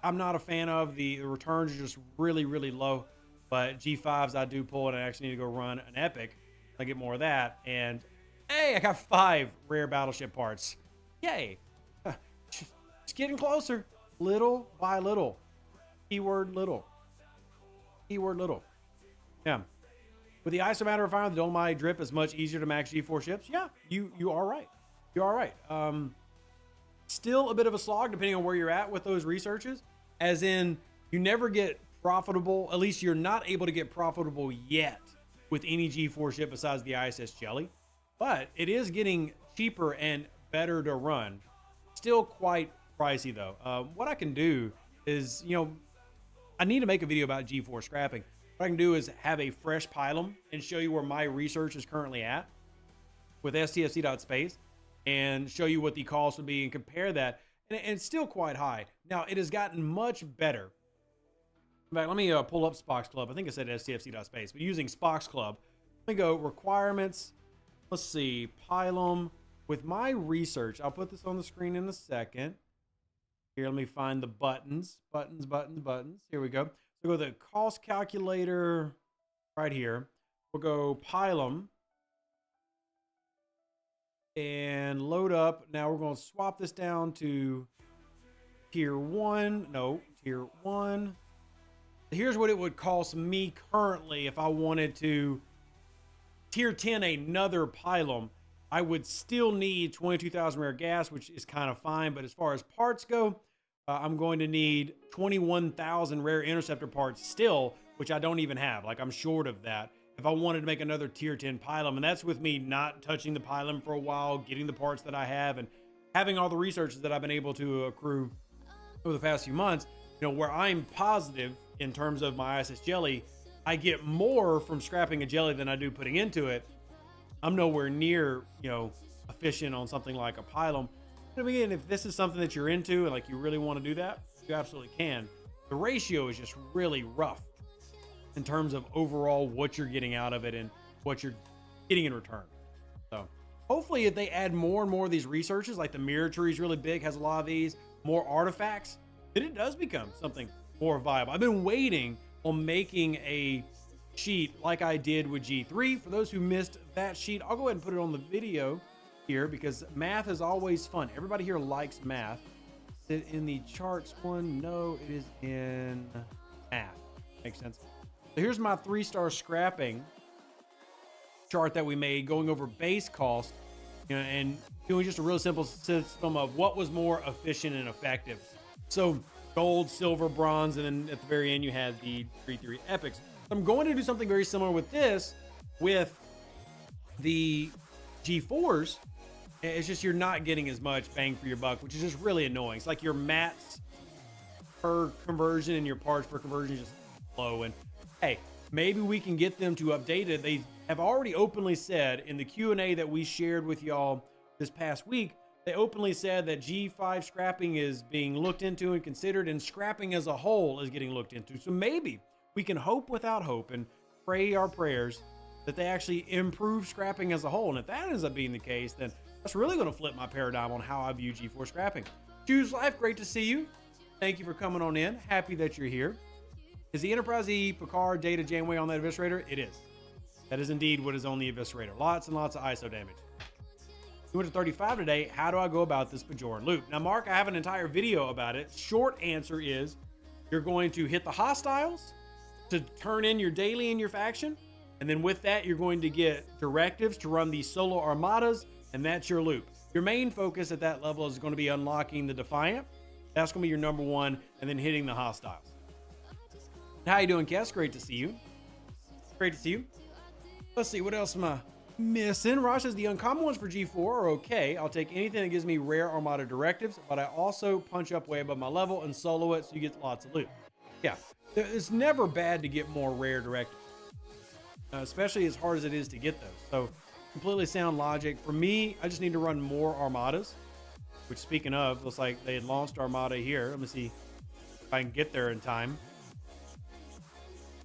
I'm not a fan of. The returns are just really, really low. But G5s I do pull, and I actually need to go run an epic. I get more of that. And, hey, I got 5 rare battleship parts. Yay. Just getting closer, little by little. Keyword little. Keyword little. Yeah. With the isomatter refiner, the dolomite drip is much easier to max G4 ships. Yeah, you are right. You are right. Still a bit of a slog depending on where you're at with those researches, as in you never get profitable. At least you're not able to get profitable yet with any G4 ship besides the ISS Jelly, but it is getting cheaper and better to run. Still quite pricey though. What I can do is, I need to make a video about G4 scrapping. What I can do is have a fresh pylum and show you where my research is currently at with STFC.space and show you what the cost would be and compare that. And it's still quite high. Now, it has gotten much better. In fact, let me pull up Spock's Club. I think I said STFC.space, but using Spock's Club, let me go requirements. Let's see, pylum. With my research, I'll put this on the screen in a second. Here, let me find the buttons. Buttons. Here we go. So go to the cost calculator right here. We'll go pylum and load up. Now we're going to swap this down to tier 1. No, tier 1. Here's what it would cost me currently if I wanted to tier 10 another pylum. I would still need 22,000 rare gas, which is kind of fine. But as far as parts go, I'm going to need 21,000 rare interceptor parts still, which I don't even have. Like, I'm short of that if I wanted to make another tier 10 pylum. And that's with me not touching the pylum for a while, getting the parts that I have, and having all the researches that I've been able to accrue over the past few months, where I'm positive in terms of my ISS Jelly, I get more from scrapping a jelly than I do putting into it. I'm nowhere near, efficient on something like a pylum. But again, if this is something that you're into and like you really want to do that, you absolutely can. The ratio is just really rough in terms of overall what you're getting out of it and what you're getting in return. So hopefully if they add more and more of these researches, like the mirror tree is really big, has a lot of these, more artifacts, then it does become something more viable. I've been waiting on making a sheet like I did with G3. For those who missed that sheet, I'll go ahead and put it on the video here because math is always fun. Everybody here likes math. Is it in the charts one? No, it is in math. Makes sense. So here's my 3-star scrapping chart that we made, going over base cost, and doing just a real simple system of what was more efficient and effective. So gold, silver, bronze, and then at the very end you had the 3-3 epics. I'm going to do something very similar with this, with the G4s. It's just you're not getting as much bang for your buck, which is just really annoying. It's like your mats per conversion and your parts per conversion is just low. And hey, maybe we can get them to update it. They have already openly said in the Q&A that we shared with y'all this past week, they openly said that G5 scrapping is being looked into and considered, and scrapping as a whole is getting looked into. So maybe we can hope without hope and pray our prayers that they actually improve scrapping as a whole. And if that ends up being the case, then that's really going to flip my paradigm on how I view G4 scrapping. Choose Life, great to see you. Thank you for coming on in. Happy that you're here. Is the Enterprise E Picard Data Janeway on that Eviscerator? It is. That is indeed what is on the Eviscerator. Lots and lots of ISO damage. We went to 35 today. How do I go about this Bajoran loop? Now, Mark, I have an entire video about it. Short answer is you're going to hit the hostiles to turn in your daily in your faction. And then with that, you're going to get directives to run the solo armadas, and that's your loop. Your main focus at that level is going to be unlocking the Defiant. That's going to be your number one, and then hitting the hostiles. How you doing, Kes? Great to see you. Great to see you. Let's see, what else am I missing? Ross says the uncommon ones for G4 are okay. I'll take anything that gives me rare Armada directives, but I also punch up way above my level and solo it so you get lots of loot. Yeah, it's never bad to get more rare directives, especially as hard as it is to get those. So completely sound logic. For me, I just need to run more Armadas, which, speaking of, looks like they had launched Armada here. Let me see if I can get there in time.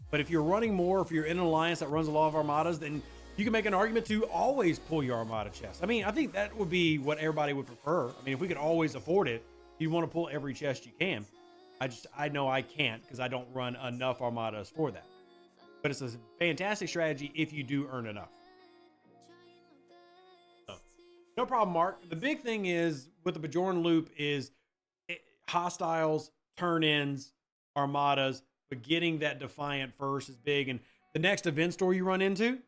But if you're running more, if you're in an alliance that runs a lot of Armadas, then you can make an argument to always pull your Armada chest. I mean, I think that would be what everybody would prefer. I mean, if we could always afford it, you want to pull every chest you can. I know I can't because I don't run enough Armadas for that. But it's a fantastic strategy if you do earn enough. So, No problem, Mark. The big thing is with the Bajoran loop is hostiles, turn-ins, armadas, but getting that Defiant first is big. And the next event store you run into,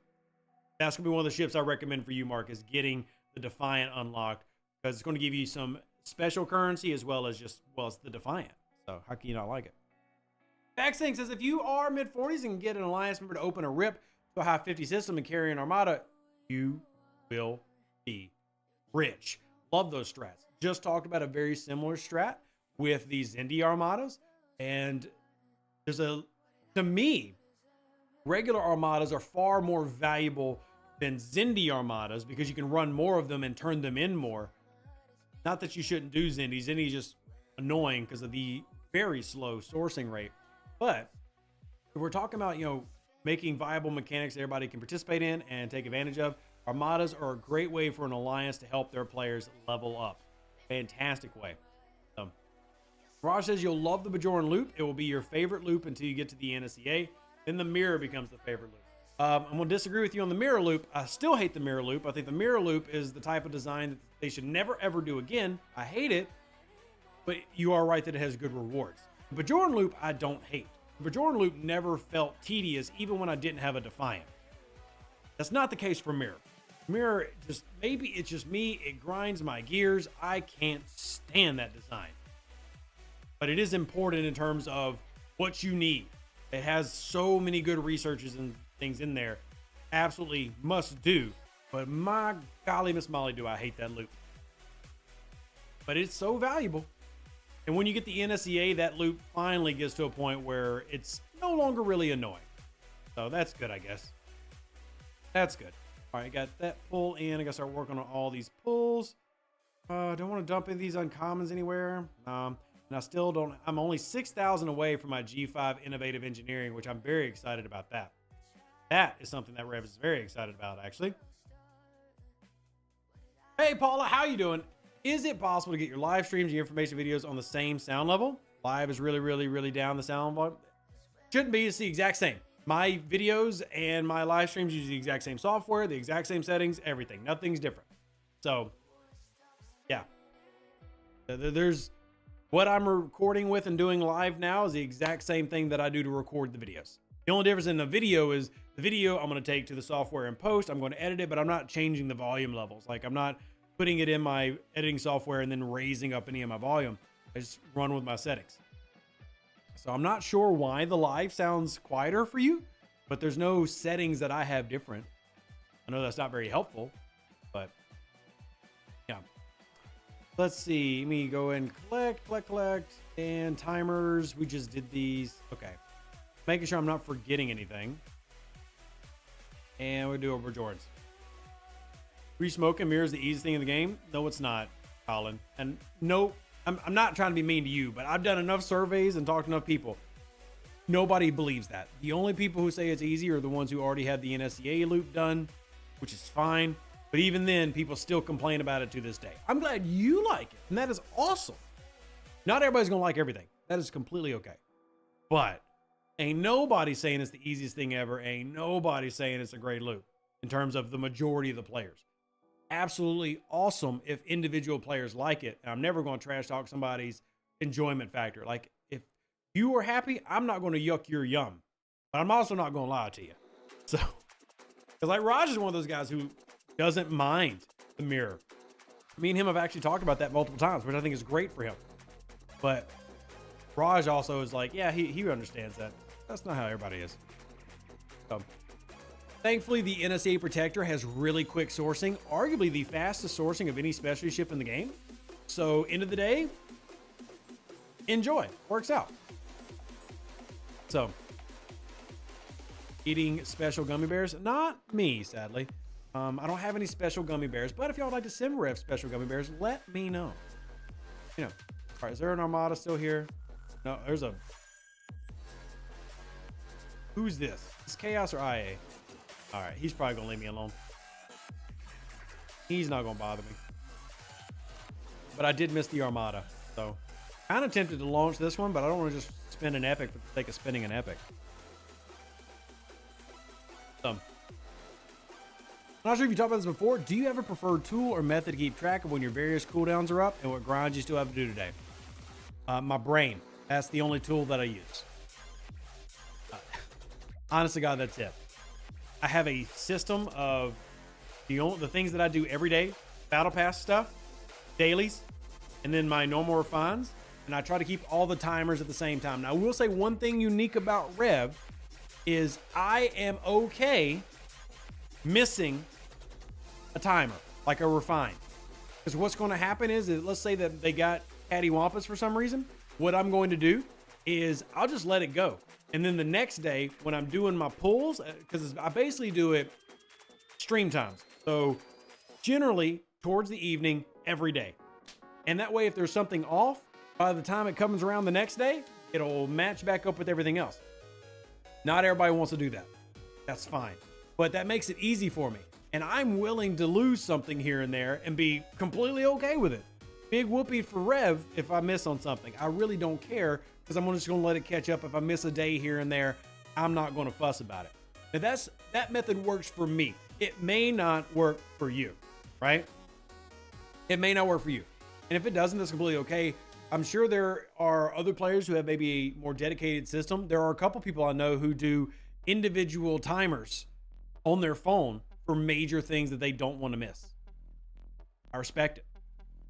that's going to be one of the ships I recommend for you, Mark, is getting the Defiant unlocked, because it's going to give you some special currency as well as the Defiant. So how can you not like it? Baxing says, if you are mid-40s and get an alliance member to open a rip to a high 50 system and carry an armada, you will be rich. Love those strats. Just talked about a very similar strat with these Zindi armadas, and to me, regular armadas are far more valuable than Zindi armadas because you can run more of them and turn them in more. Not that you shouldn't do Zindi. Zindi is just annoying because of the very slow sourcing rate. But if we're talking about, making viable mechanics that everybody can participate in and take advantage of, armadas are a great way for an alliance to help their players level up. Fantastic way. So, Raj says you'll love the Bajoran loop. It will be your favorite loop until you get to the NSEA. Then the mirror becomes the favorite loop. I'm going to disagree with you on the mirror loop. I still hate the mirror loop. I think the mirror loop is the type of design that they should never, ever do again. I hate it, but you are right that it has good rewards. The Bajoran loop, I don't hate. The Bajoran loop never felt tedious, even when I didn't have a Defiant. That's not the case for mirror. Mirror, maybe it's just me. It grinds my gears. I can't stand that design. But it is important in terms of what you need. It has so many good researches and things in there. Absolutely must do. But my golly, Miss Molly, do I hate that loop. But it's so valuable. And when you get the NSEA, that loop finally gets to a point where it's no longer really annoying. So that's good, I guess. That's good. All right, got that pull in. I got to start working on all these pulls. Don't want to dump in these uncommons anywhere. And I still don't. I'm only 6,000 away from my G5 Innovative Engineering, which I'm very excited about that. That is something that Rev is very excited about, actually. Hey, Paula, how you doing? Is it possible to get your live streams and your information videos on the same sound level? Live is really, really, really down the sound volume. Shouldn't be. It's the exact same. My videos and my live streams use the exact same software, the exact same settings, everything. Nothing's different. So, yeah. There's what I'm recording with and doing live now is the exact same thing that I do to record the videos. The only difference in the video is the video I'm going to take to the software and post. I'm going to edit it, but I'm not changing the volume levels. Like, I'm not putting it in my editing software and then raising up any of my volume. I just run with my settings. So I'm not sure why the live sounds quieter for you, but there's no settings that I have different. I know that's not very helpful, but yeah. Let's see. Let me go and collect, and timers. We just did these. Okay. Making sure I'm not forgetting anything. And we'll do over Jordan's. Re-smoke and mirror is the easiest thing in the game. No, it's not, Colin. And no, I'm not trying to be mean to you, but I've done enough surveys and talked to enough people. Nobody believes that. The only people who say it's easy are the ones who already had the NSEA loop done, which is fine. But even then, people still complain about it to this day. I'm glad you like it, and that is awesome. Not everybody's going to like everything. That is completely okay. But ain't nobody saying it's the easiest thing ever. Ain't nobody saying it's a great loop in terms of the majority of the players. Absolutely awesome if individual players like it. And I'm never going to trash talk somebody's enjoyment factor. Like, if you are happy, I'm not going to yuck your yum, but I'm also not going to lie to you. So, because like Raj is one of those guys who doesn't mind the mirror. Me and him have actually talked about that multiple times, which I think is great for him. But Raj also is like, yeah, he understands that. That's not how everybody is. So, thankfully, the NSA Protector has really quick sourcing, arguably the fastest sourcing of any specialty ship in the game. So, end of the day, enjoy. Works out. So, eating special gummy bears? Not me, sadly. I don't have any special gummy bears, but if y'all would like to sim rev special gummy bears, let me know. You know. All right, is there an Armada still here? No, there's a... Who's this? Is Chaos or IA? All right, he's probably going to leave me alone. He's not going to bother me. But I did miss the Armada, so... Kind of tempted to launch this one, but I don't want to just spend an epic for the sake of spending an epic. So... I'm not sure if you talked about this before. Do you have a preferred tool or method to keep track of when your various cooldowns are up and what grinds you still have to do today? My brain. That's the only tool that I use. Honestly, God, that's it. I have a system of the things that I do every day, battle pass stuff, dailies, and then my normal refines. And I try to keep all the timers at the same time. Now, I will say one thing unique about Rev is I am okay missing a timer, like a refine. Because what's going to happen is that, let's say that they got cattywampus for some reason. What I'm going to do is I'll just let it go. And then the next day when I'm doing my pulls, because I basically do it stream times. So generally towards the evening every day. And that way, if there's something off, by the time it comes around the next day, it'll match back up with everything else. Not everybody wants to do that. That's fine. But that makes it easy for me. And I'm willing to lose something here and there and be completely okay with it. Big whoopee for Rev if I miss on something. I really don't care because I'm just going to let it catch up. If I miss a day here and there, I'm not going to fuss about it. Now that method works for me. It may not work for you, right? It may not work for you. And if it doesn't, that's completely okay. I'm sure there are other players who have maybe a more dedicated system. There are a couple people I know who do individual timers on their phone for major things that they don't want to miss. I respect it.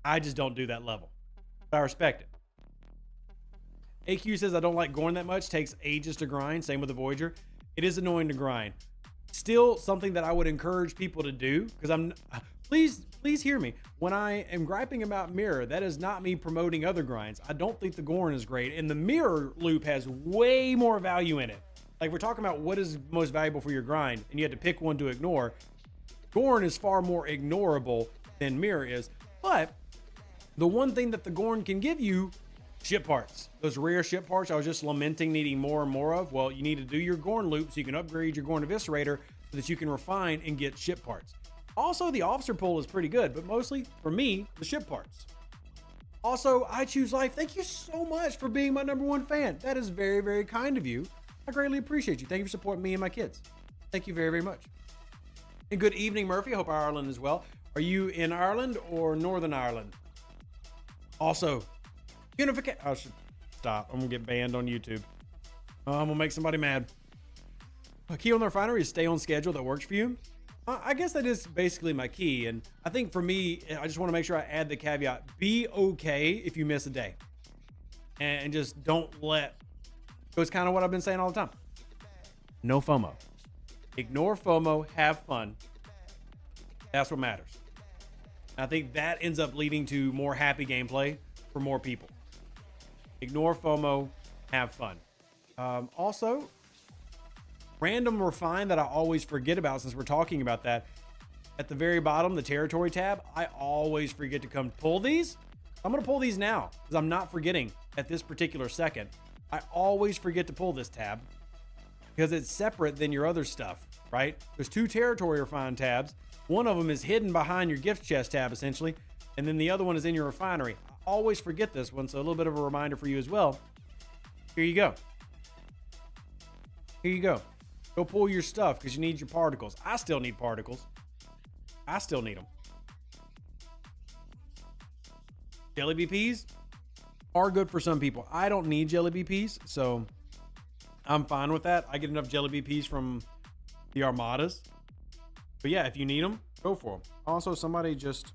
I just don't do that level. But I respect it. AQ says, I don't like Gorn that much. Takes ages to grind. Same with the Voyager. It is annoying to grind. Still something that I would encourage people to do, because please hear me. When I am griping about Mirror, that is not me promoting other grinds. I don't think the Gorn is great, and the Mirror loop has way more value in it. Like, we're talking about what is most valuable for your grind, and you had to pick one to ignore. Gorn is far more ignorable than Mirror is, but the one thing that the Gorn can give you, ship parts. Those rare ship parts I was just lamenting needing more and more of. Well, you need to do your Gorn loop so you can upgrade your Gorn Eviscerator so that you can refine and get ship parts. Also, the officer pull is pretty good, but mostly, for me, the ship parts. Also, I Choose Life, thank you so much for being my #1 fan. That is very, very kind of you. I greatly appreciate you. Thank you for supporting me and my kids. Thank you very, very much. And good evening, Murphy. I hope Ireland is well. Are you in Ireland or Northern Ireland? Also, unification. I should stop. I'm going to get banned on YouTube. I'm going to make somebody mad. A key on the refinery is stay on schedule that works for you. I guess that is basically my key. And I think for me, I just want to make sure I add the caveat. Be okay if you miss a day. And just don't let... It's kind of what I've been saying all the time. No FOMO. Ignore FOMO. Have fun. That's what matters. I think that ends up leading to more happy gameplay for more people. Ignore FOMO. Have fun. Also... random refine that I always forget about, since we're talking about that. At the very bottom, the territory tab, I always forget to come pull these. I'm going to pull these now because I'm not forgetting at this particular second. I always forget to pull this tab because it's separate than your other stuff, right? There's 2 territory refine tabs. One of them is hidden behind your gift chest tab, essentially. And then the other one is in your refinery. I always forget this one, so a little bit of a reminder for you as well. Here you go. Here you go. Go pull your stuff because you need your particles. I still need particles. I still need them. Jelly BPs are good for some people. I don't need jelly BPs, so I'm fine with that. I get enough jelly BPs from the Armadas. But yeah, if you need them, go for them. Also, somebody just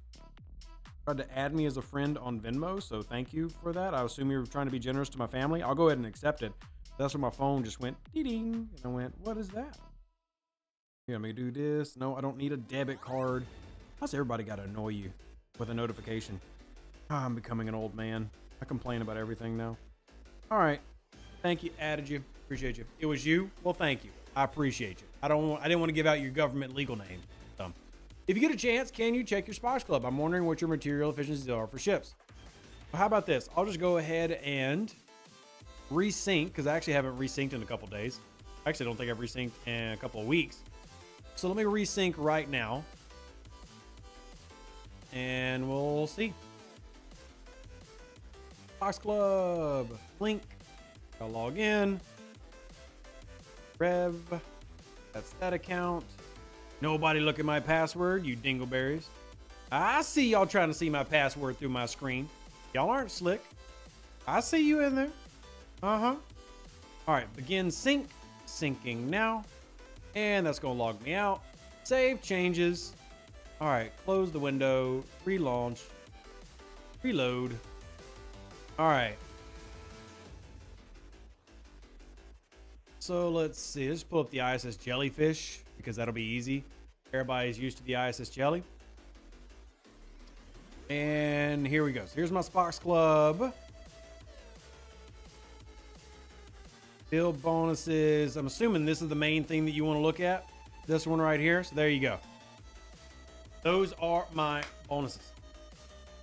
tried to add me as a friend on Venmo, so thank you for that. I assume you're trying to be generous to my family. I'll go ahead and accept it. That's when my phone just went ding, and I went, what is that? You want me to do this? No, I don't need a debit card. How's everybody got to annoy you with a notification? I'm becoming an old man. I complain about everything now. All right. Thank you. Added you. Appreciate you. It was you? Well, thank you. I appreciate you. I didn't want to give out your government legal name. So, if you get a chance, can you check your Spox Club? I'm wondering what your material efficiencies are for ships. Well, how about this? I'll just go ahead and resync, because I actually haven't resynced in a couple days. Actually, I don't think I've resynced in a couple of weeks. So let me resync right now, and we'll see. Box Club link. I'll log in. Rev. That's that account. Nobody look at my password, you dingleberries. I see y'all trying to see my password through my screen. Y'all aren't slick. I see you in there. Uh-huh. All right, begin sync. Syncing now. And that's going to log me out. Save changes. All right, close the window. Relaunch. Reload. All right. So let's see. Let's pull up the ISS Jellyfish because that'll be easy. Everybody's used to the ISS Jelly. And here we go. So here's my Spox Club. Build bonuses. I'm assuming this is the main thing that you want to look at. This one right here. So there you go. Those are my bonuses.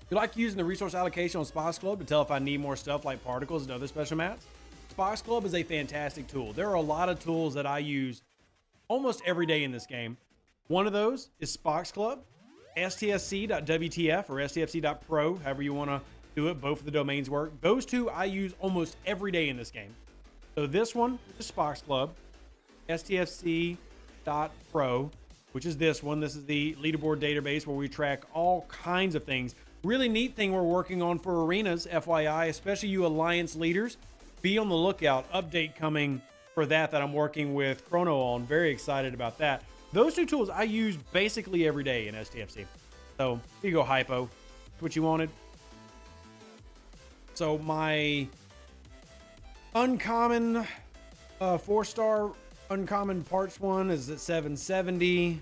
If you like using the resource allocation on Spox Club to tell if I need more stuff like particles and other special mats, Spox Club is a fantastic tool. There are a lot of tools that I use almost every day in this game. One of those is Spox Club, STFC.WTF or STFC.pro, however you want to do it. Both of the domains work. Those two I use almost every day in this game. So this one is Spox Club, STFC.pro, which is this one. This is the leaderboard database where we track all kinds of things. Really neat thing we're working on for arenas, FYI, especially you Alliance leaders. Be on the lookout. Update coming for that I'm working with Chrono on. Very excited about that. Those two tools I use basically every day in STFC. So here you go, Hypo. That's what you wanted. So my uncommon 4-star uncommon parts one is at 770.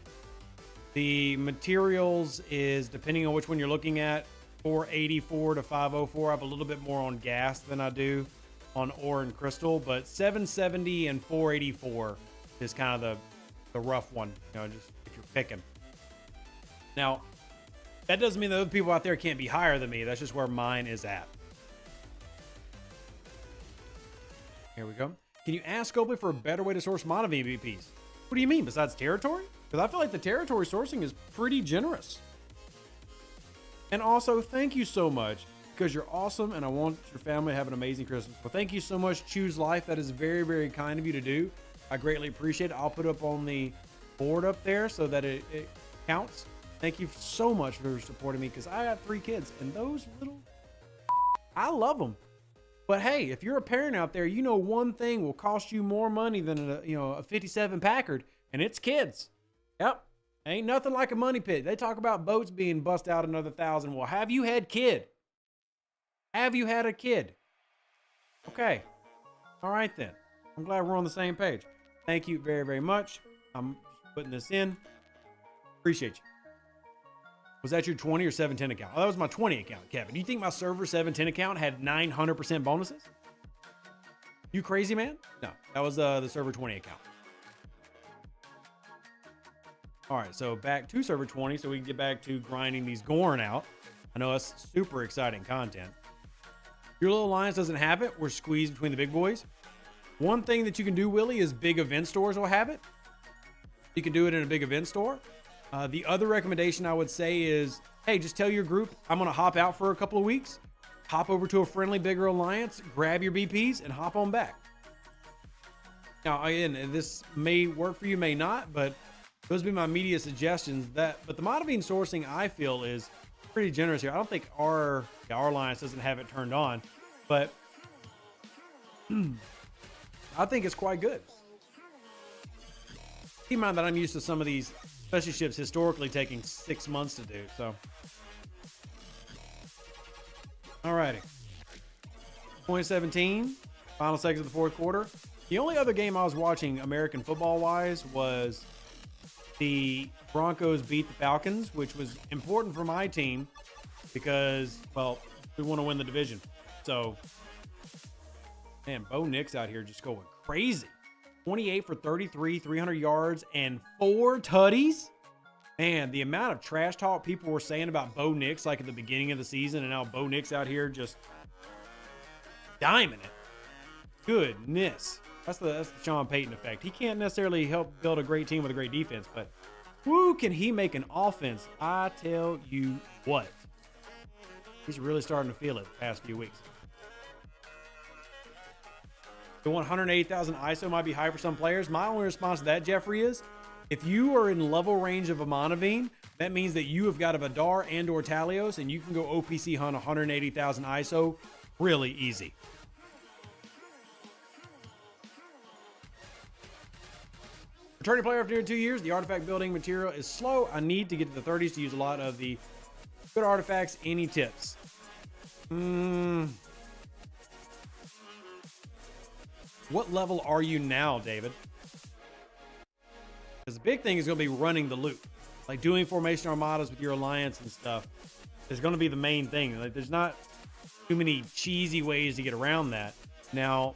The materials is, depending on which one you're looking at, 484 to 504. I have a little bit more on gas than I do on ore and crystal, but 770 and 484 is kind of the rough one, you know, just if you're picking. Now, that doesn't mean that other people out there can't be higher than me. That's just where mine is at. Here we go. Can you ask Scopely for a better way to source mono VPs? What do you mean, besides territory? Because I feel like the territory sourcing is pretty generous. And also, thank you so much, because you're awesome and I want your family to have an amazing Christmas. Well, thank you so much, Choose Life. That is very, very kind of you to do. I greatly appreciate it. I'll put up on the board up there so that it counts. Thank you so much for supporting me, because I got 3 kids and those little, I love them. But hey, if you're a parent out there, you know one thing will cost you more money than a 57 Packard, and it's kids. Yep. Ain't nothing like a money pit. They talk about boats being bust out another 1,000. Well, have you had kid? Have you had a kid? Okay. All right then. I'm glad we're on the same page. Thank you very, very much. I'm putting this in. Appreciate you. Was that your 20 or 710 account? Oh, that was my 20 account, Kevin. Do you think my server 710 account had 900% bonuses? You crazy, man? No, that was the server 20 account. All right, so back to server 20 so we can get back to grinding these Gorn out. I know that's super exciting content. Your little alliance doesn't have it. We're squeezed between the big boys. One thing that you can do, Willie, is big event stores will have it. You can do it in a big event store. The other recommendation I would say is, hey, just tell your group, I'm going to hop out for a couple of weeks. Hop over to a friendly, bigger alliance, grab your BPs, and hop on back. Now, again, this may work for you, may not, but those would be my immediate suggestions. But the Modivine sourcing, I feel, is pretty generous here. I don't think our alliance doesn't have it turned on, but I think it's quite good. Keep in mind that I'm used to some of these special ships historically taking 6 months to do, so. Alrighty. 2017, final seconds of the 4th quarter. The only other game I was watching American football-wise was the Broncos beat the Falcons, which was important for my team because, well, we want to win the division. So, man, Bo Nix out here just going crazy. 28 for 33, 300 yards, and 4 tutties. Man, the amount of trash talk people were saying about Bo Nix, like at the beginning of the season, and now Bo Nix out here just diming it. Goodness. That's the Sean Payton effect. He can't necessarily help build a great team with a great defense, but woo, can he make an offense? I tell you what. He's really starting to feel it the past few weeks. The 108,000 ISO might be high for some players. My only response to that, Jeffrey, is If you are in level range of a Monavine, that means that you have got a Vidar and or Talios, and you can go OPC hunt 180,000 ISO really easy. Returning player after 2 years, the artifact building material is slow. I need to get to the 30s to use a lot of the good artifacts. Any tips? What level are you now, David? Because the big thing is going to be running the loot. Like doing formation armadas with your alliance and stuff is going to be the main thing. Like there's not too many cheesy ways to get around that. Now,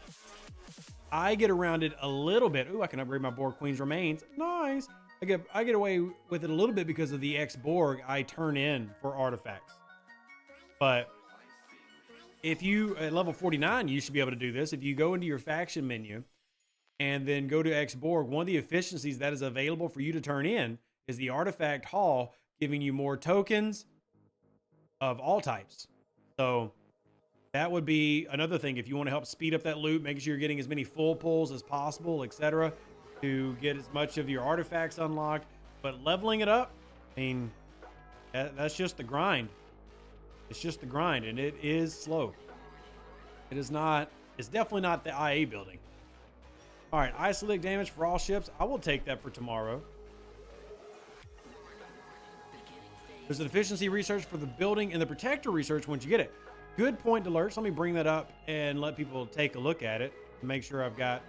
I get around it a little bit. Ooh, I can upgrade my Borg Queen's remains. Nice. I get away with it a little bit because of the X-Borg I turn in for artifacts. But if you, at level 49, you should be able to do this. If you go into your faction menu and then go to X-Borg, one of the efficiencies that is available for you to turn in is the artifact hall, giving you more tokens of all types. So that would be another thing if you want to help speed up that loot, making sure you're getting as many full pulls as possible, etc., to get as much of your artifacts unlocked. But leveling it up, I mean, that's just the grind. It's just the grind, and it is slow. It is not, it's definitely not the IA building. All right, isolic damage for all ships. I will take that for tomorrow. There's an efficiency research for the building and the protector research once you get it. Good point, alerts. Let me bring that up and let people take a look at it. Make sure I've got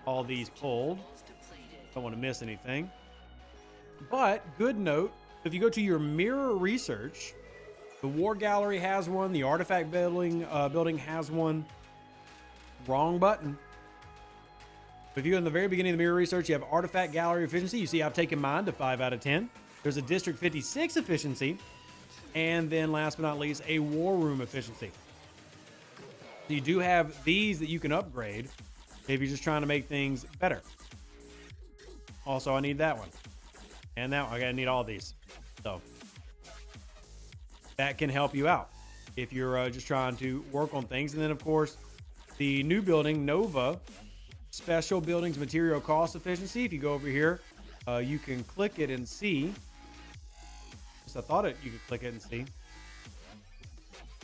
all these pulled. Don't want to miss anything. But good note, if you go to your mirror research, the War Gallery has one. The Artifact building has one. Wrong button. If you go in the very beginning of the mirror research, you have Artifact Gallery efficiency. You see I've taken mine to 5 out of 10. There's a District 56 efficiency. And then last but not least, a War Room efficiency. So you do have these that you can upgrade if you're just trying to make things better. Also, I need that one. And that one. I gotta need all these. So that can help you out if you're just trying to work on things. And then, of course, the new building, Nova, Special Buildings Material Cost Efficiency. If you go over here, you can click it and see. I thought you could click it and see.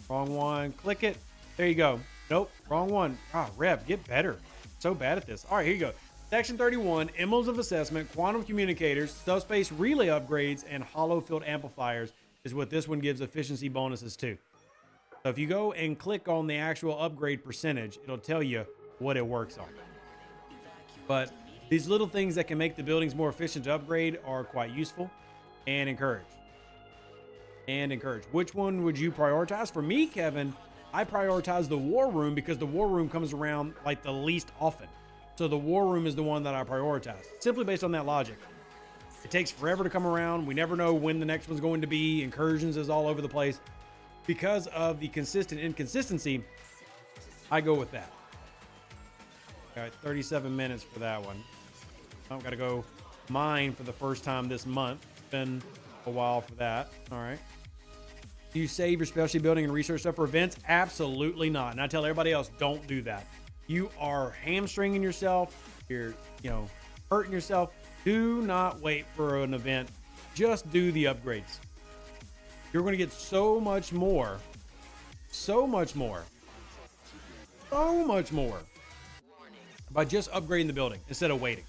Wrong one. Click it. There you go. Nope. Wrong one. Ah, Rev, get better. So bad at this. All right, here you go. Section 31, Emblems of Assessment, Quantum Communicators, Subspace Relay Upgrades, and Hollow Field Amplifiers is what this one gives efficiency bonuses to. So if you go and click on the actual upgrade percentage, it'll tell you what it works on. But these little things that can make the buildings more efficient to upgrade are quite useful and encouraged. Which one would you prioritize? For me, Kevin, I prioritize the War Room because the War Room comes around like the least often. So the War Room is the one that I prioritize, simply based on that logic. It takes forever to come around. We never know when the next one's going to be. Incursions is all over the place. Because of the consistent inconsistency, I go with that. All right, 37 minutes for that one. I've got to go mine for the first time this month. It's been a while for that. All right. Do you save your specialty building and research stuff for events? Absolutely not. And I tell everybody else, don't do that. You are hamstringing yourself. You're, hurting yourself. Do not wait for an event. Just do the upgrades. You're going to get so much more by just upgrading the building instead of waiting.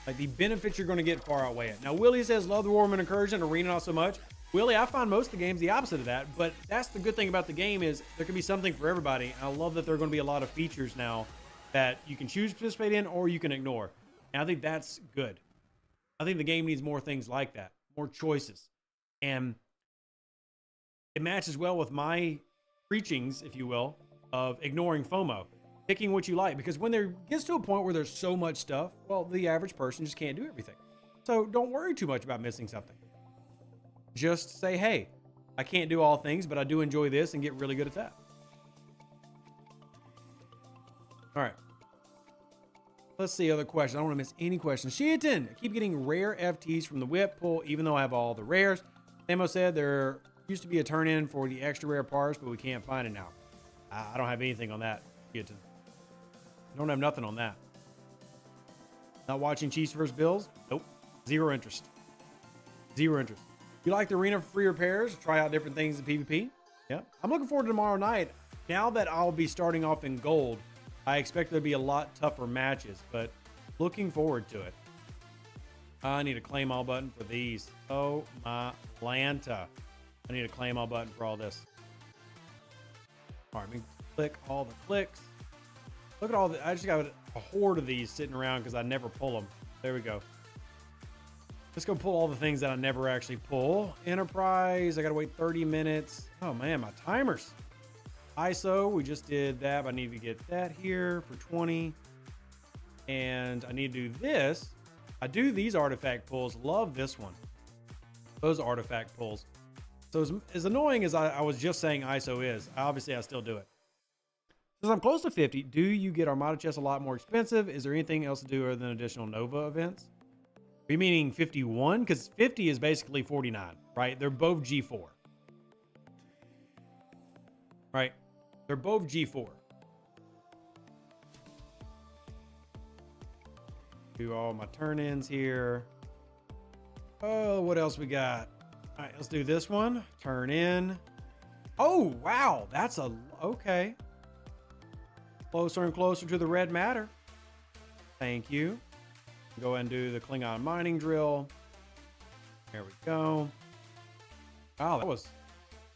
Like the benefits you're going to get far outweigh it. Now, Willie says, love the War Room and Incursion, Arena not so much. Willie, I find most of the games the opposite of that, but that's the good thing about the game is there can be something for everybody. And I love that there are going to be a lot of features now that you can choose to participate in or you can ignore. And I think that's good. I think the game needs more things like that, more choices. And it matches well with my preachings, if you will, of ignoring FOMO, picking what you like. Because when there gets to a point where there's so much stuff, well, the average person just can't do everything. So don't worry too much about missing something. Just say, hey, I can't do all things, but I do enjoy this and get really good at that. All right. Let's see other questions. I don't want to miss any questions. Sheaton, I keep getting rare FTs from the whip pull, even though I have all the rares. Samo said there used to be a turn-in for the extra rare parts, but we can't find it now. I don't have anything on that, Sheaton. I don't have nothing on that. Not watching Chiefs versus Bills? Nope. Zero interest. Zero interest. You like the arena for free repairs? Try out different things in PvP? Yeah. I'm looking forward to tomorrow night. Now that I'll be starting off in gold, I expect there'll be a lot tougher matches, but looking forward to it. I need a claim all button for these. Oh my Lanta. I need a claim all button for all this. All right, let me click all the clicks. Look at all the, I just got a horde of these sitting around because I never pull them. There we go. Let's go pull all the things that I never actually pull. Enterprise, I gotta wait 30 minutes. Oh man, my timers. ISO, we just did that, but I need to get that here for 20. And I need to do this. I do these artifact pulls. Love this one. Those artifact pulls. So as annoying as I was just saying ISO is, obviously I still do it. Since I'm close to 50, do you get Armada chests a lot more expensive? Is there anything else to do other than additional Nova events? Are you meaning 51? Because 50 is basically 49, right? They're both G4. Right? They're both G4. Do all my turn-ins here. Oh, what else we got? All right, let's do this one. Turn in. Oh, wow. That's a... Okay. Closer and closer to the red matter. Thank you. Go ahead and do the Klingon mining drill. There we go. Wow, that was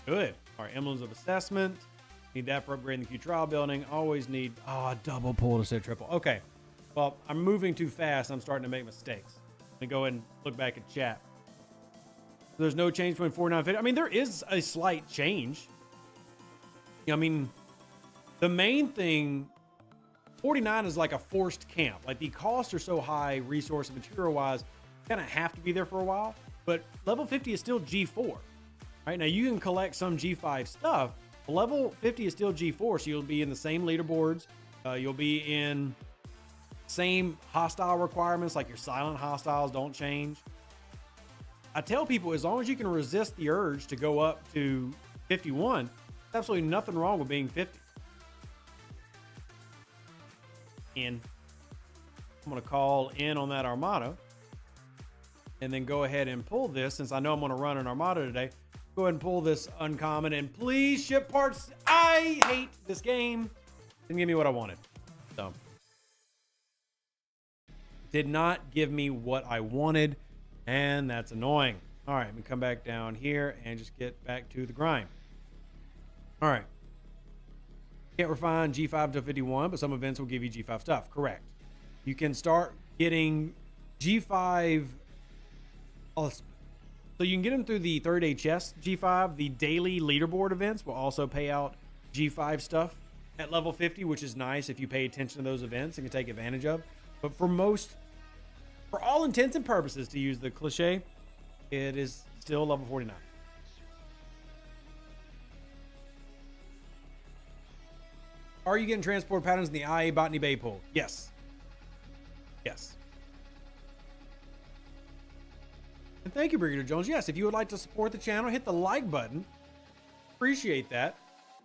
good. Our emblems of assessment. Need that for upgrading the Q trial building. Always need... Oh, a double pull to say triple. Okay. Well, I'm moving too fast. I'm starting to make mistakes. Let me go ahead and look back at chat. There's no change between 49 and 50. I mean, there is a slight change. I mean, the main thing, 49 is like a forced camp. Like the costs are so high, resource and material wise, kind of have to be there for a while. But level 50 is still G4. Right now, you can collect some G5 stuff. But level 50 is still G4, so you'll be in the same leaderboards. You'll be in same hostile requirements, like your silent hostiles don't change. I tell people, as long as you can resist the urge to go up to 51, there's absolutely nothing wrong with being 50. And I'm going to call in on that Armada and then go ahead and pull this. Since I know I'm going to run an Armada today, go ahead and pull this uncommon and please ship parts. I hate this game. Didn't give me what I wanted. So did not give me what I wanted, and that's annoying. All right, let me come back down here and just get back to the grind. All right. Can't refine G5 to 51, but some events will give you G5 stuff. Correct. You can start getting G5. So you can get them through the 30-day chest G5. The daily leaderboard events will also pay out G5 stuff at level 50, which is nice if you pay attention to those events and can take advantage of. But for all intents and purposes, to use the cliche, it is still level 49. Are you getting transport patterns in the IA Botany Bay pool? Yes. Yes. And thank you, Brigadier Jones. Yes, if you would like to support the channel, hit the like button. Appreciate that.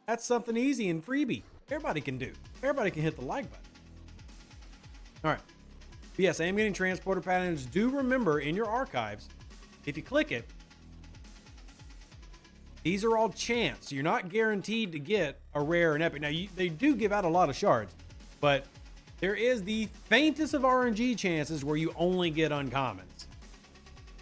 That's something easy and freebie. Everybody can do. Everybody can hit the like button. All right. But yes, I am getting transporter patterns. Do remember in your archives, if you click it, these are all chance. You're not guaranteed to get a rare and epic. Now, they do give out a lot of shards, but there is the faintest of RNG chances where you only get uncommons.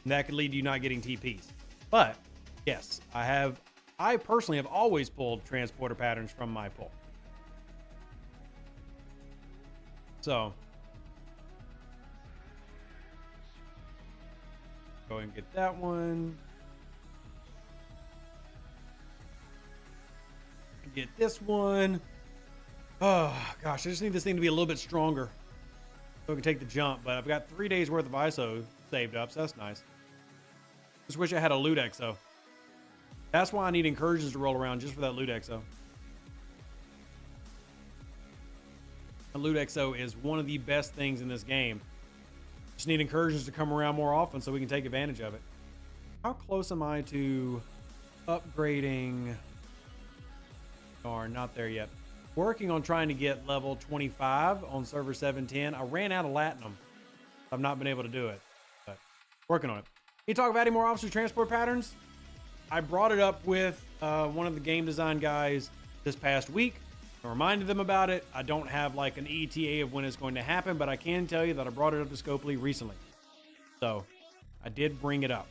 And that could lead to you not getting TPs. But yes, I personally have always pulled transporter patterns from my pull. So go and get that one. Get this one. Oh gosh, I just need this thing to be a little bit stronger so I can take the jump. But I've got 3 days worth of ISO saved up, so that's nice. Just wish I had a loot exo. That's why I need incursions to roll around, just for that loot exo. A loot exo is one of the best things in this game. Just need incursions to come around more often so we can take advantage of it. How close am I to upgrading? Or not there yet. Working on trying to get level 25 on server 710. I ran out of Latinum. I've not been able to do it. But Working on it. You talk about any more officer transport patterns? I brought it up with one of the game design guys this past week. I reminded them about it. I don't have like an ETA of when it's going to happen, but I can tell you that I brought it up to Scopely recently. So I did bring it up.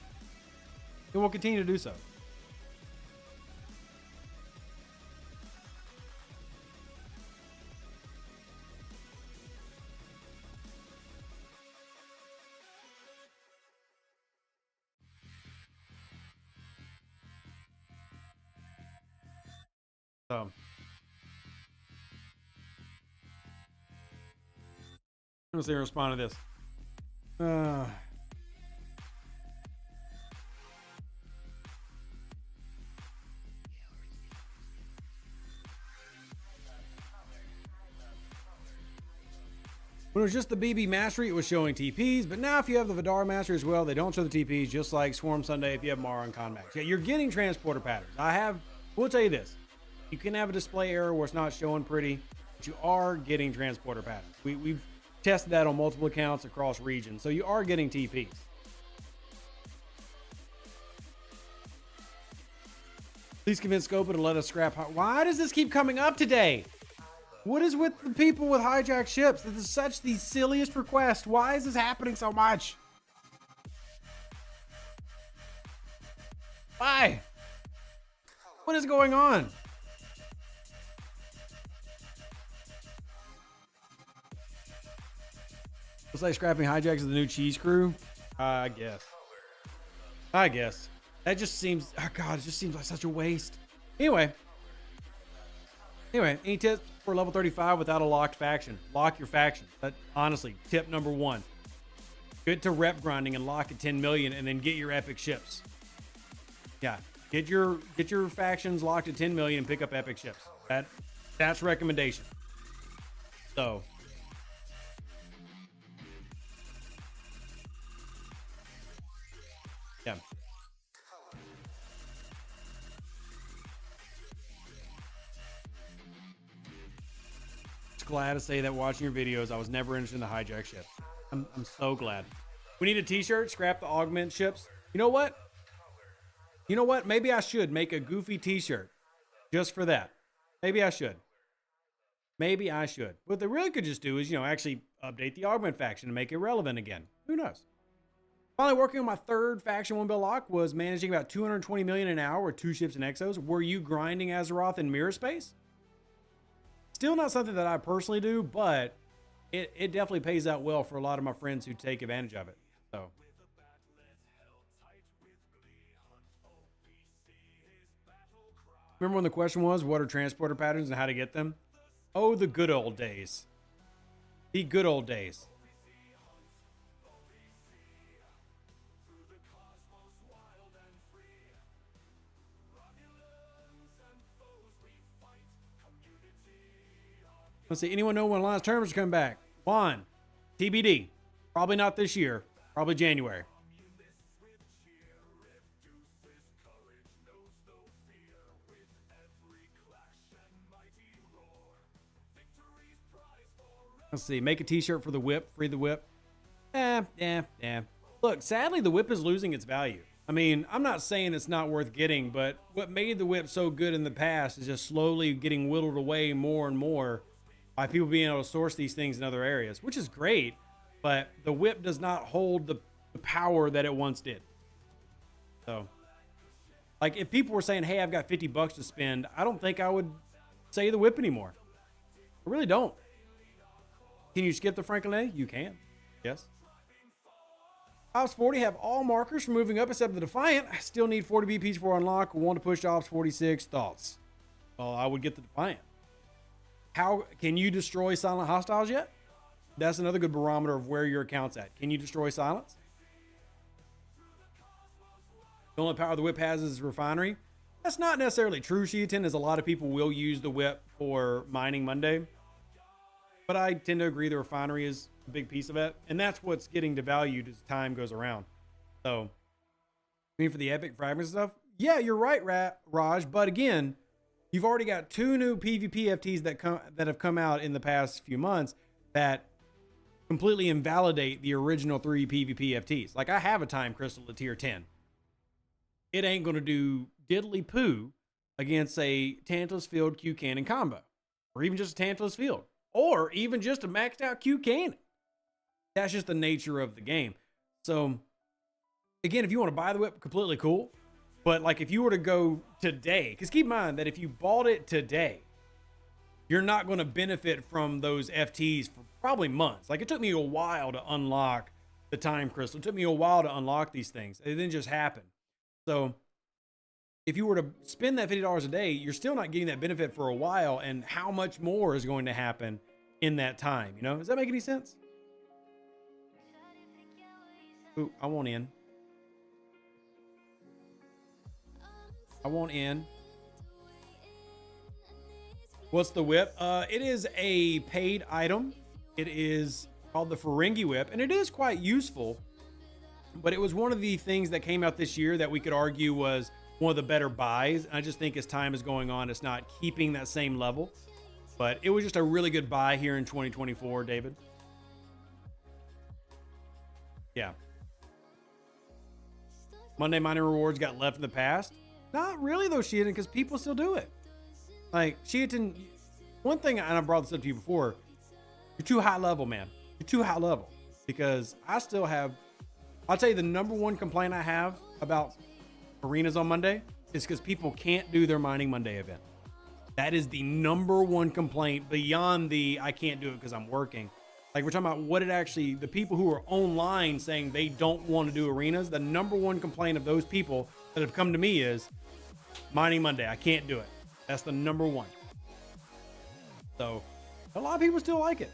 And we'll continue to do so. So let's see, respond to this. When it was just the BB Mastery, it was showing TPs, but now if you have the Vidar Mastery as well, they don't show the TPs, just like Swarm Sunday if you have Mara and Conmax. Yeah, you're getting transporter patterns. We'll tell you this. You can have a display error where it's not showing pretty, but you are getting transporter patterns. We've tested that on multiple accounts across regions, so you are getting TPs. Please convince Scopa to let us scrap. Why does this keep coming up today? What is with the people with Hijack Ships? This is such the silliest request. Why is this happening so much? Why? What is going on? Looks like scrapping hijacks is the new cheese crew. I guess. That just seems, oh God, it just seems like such a waste. Anyway, any tips for level 35 without a locked faction? Lock your faction. That honestly, tip number one. Get to rep grinding and lock at 10 million and then get your epic ships. Yeah, get your factions locked at 10 million and pick up epic ships. That's recommendation. So yeah. Glad to say that watching your videos, I was never interested in the hijack ship. I'm so glad. We need a t-shirt, scrap the augment ships. You know what? Maybe I should make a goofy t-shirt just for that. Maybe I should. What they really could just do is, actually update the augment faction and make it relevant again. Who knows? Finally working on my third faction 1 bill lock was managing about 220 million an hour with 2 ships and Exos. Were you grinding Azeroth in mirror space? Still not something that I personally do, but it definitely pays out well for a lot of my friends who take advantage of it. So remember when the question was, what are transporter patterns and how to get them? Oh, the good old days. The good old days. Let's see. Anyone know when Alliance tournaments are coming back? Juan, TBD. Probably not this year. Probably January. Let's see. Make a t-shirt for the whip. Free the whip. Look, sadly, the whip is losing its value. I mean, I'm not saying it's not worth getting, but what made the whip so good in the past is just slowly getting whittled away more and more by people being able to source these things in other areas, which is great, but the whip does not hold the power that it once did. So, like, if people were saying, hey, I've got $50 to spend, I don't think I would say the whip anymore. I really don't. Can you skip the Franklin? You can. Yes. Ops 40 have all markers for moving up except the Defiant. I still need 40 BPs for unlock. Want to push Ops 46. Thoughts? Well, I would get the Defiant. How can you destroy silent hostiles yet? That's another good barometer of where your account's at. Can you destroy silence? The only power the whip has is refinery. That's not necessarily true, Sheaton, as a lot of people will use the whip for mining Monday. But I tend to agree the refinery is a big piece of it. And that's what's getting devalued as time goes around. So, I mean, for the epic fragment stuff, yeah, you're right, Raj. But again, you've already got 2 new PvP FTs that have come out in the past few months that completely invalidate the original 3 PvP FTs. Like, I have a time crystal at tier 10. It ain't going to do diddly poo against a Tantalus Field Q Cannon combo, or even just a Tantalus Field, or even just a maxed out Q Cannon. That's just the nature of the game. So, again, if you want to buy the whip, completely cool. But, like, if you were to go today, because keep in mind that if you bought it today, you're not going to benefit from those FTs for probably months. Like, it took me a while to unlock the time crystal. It took me a while to unlock these things. It didn't just happen. So if you were to spend that $50 a day, you're still not getting that benefit for a while. And how much more is going to happen in that time? You know, does that make any sense? Ooh, I want in. I want in. What's the whip? It is a paid item. It is called the Ferengi whip, and it is quite useful. But it was one of the things that came out this year that we could argue was one of the better buys. And I just think as time is going on, it's not keeping that same level. But it was just a really good buy here in 2024, David. Yeah. Monday mining rewards got left in the past. Not really though, Sheaton, because people still do it. Like, Sheaton, one thing, and I brought this up to you before, you're too high level, man. You're too high level. Because I still have, I'll tell you the number one complaint I have about arenas on Monday is because people can't do their Mining Monday event. That is the number one complaint beyond the I can't do it because I'm working. Like, we're talking about what it actually, the people who are online saying they don't want to do arenas, the number one complaint of those people that have come to me is Mining Monday, I can't do it. That's the number one. So a lot of people still like it.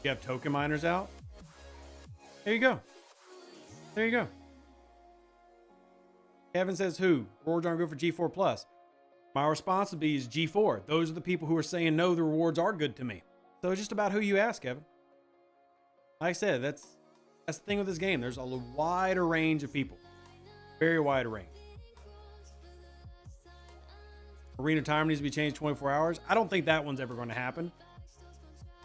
You have token miners out? There you go. There you go. Kevin says who? Rewards aren't good for G4 Plus. My response would be is G4. Those are the people who are saying no, the rewards are good to me. So it's just about who you ask, Kevin. Like I said, that's the thing with this game. There's a wider range of people. Very wide range. Arena time needs to be changed 24 hours. I don't think that one's ever going to happen.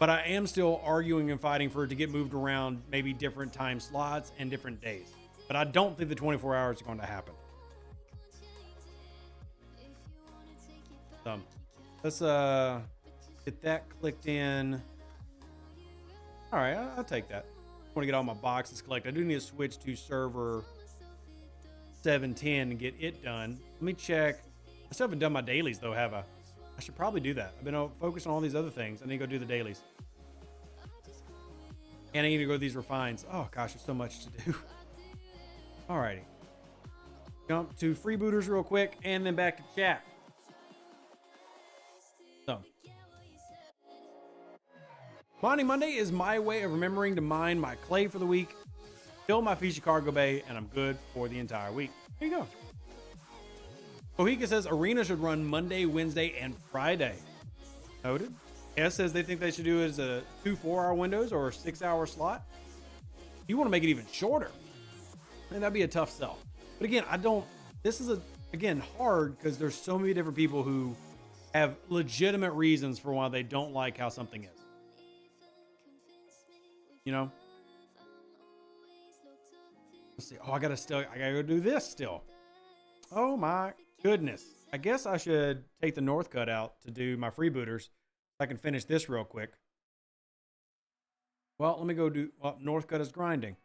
But I am still arguing and fighting for it to get moved around maybe different time slots and different days. But I don't think the 24 hours is going to happen. So let's get that clicked in. All right, I'll take that. I want to get all my boxes collected. I do need to switch to server 710 and get it done. Let me check. I still haven't done my dailies though, have I? I should probably do that. I've been focused on all these other things. I need to go do the dailies. And I need to go to these refines. Oh gosh, there's so much to do. Alrighty. Jump to freebooters real quick and then back to chat. So. Mining Monday is my way of remembering to mine my clay for the week, fill my Fiji cargo bay, and I'm good for the entire week. There you go. Kohika says Arena should run Monday, Wednesday, and Friday. Noted. S says they think they should do it as a 2 4-hour windows or a 6-hour slot. You want to make it even shorter. And that'd be a tough sell. But again, this is again hard because there's so many different people who have legitimate reasons for why they don't like how something is. You know? Let's see. Oh, I gotta go do this still. Oh my goodness. I guess I should take the north cut out to do my freebooters so I can finish this real quick. Well, let me go do, well, north cut is grinding.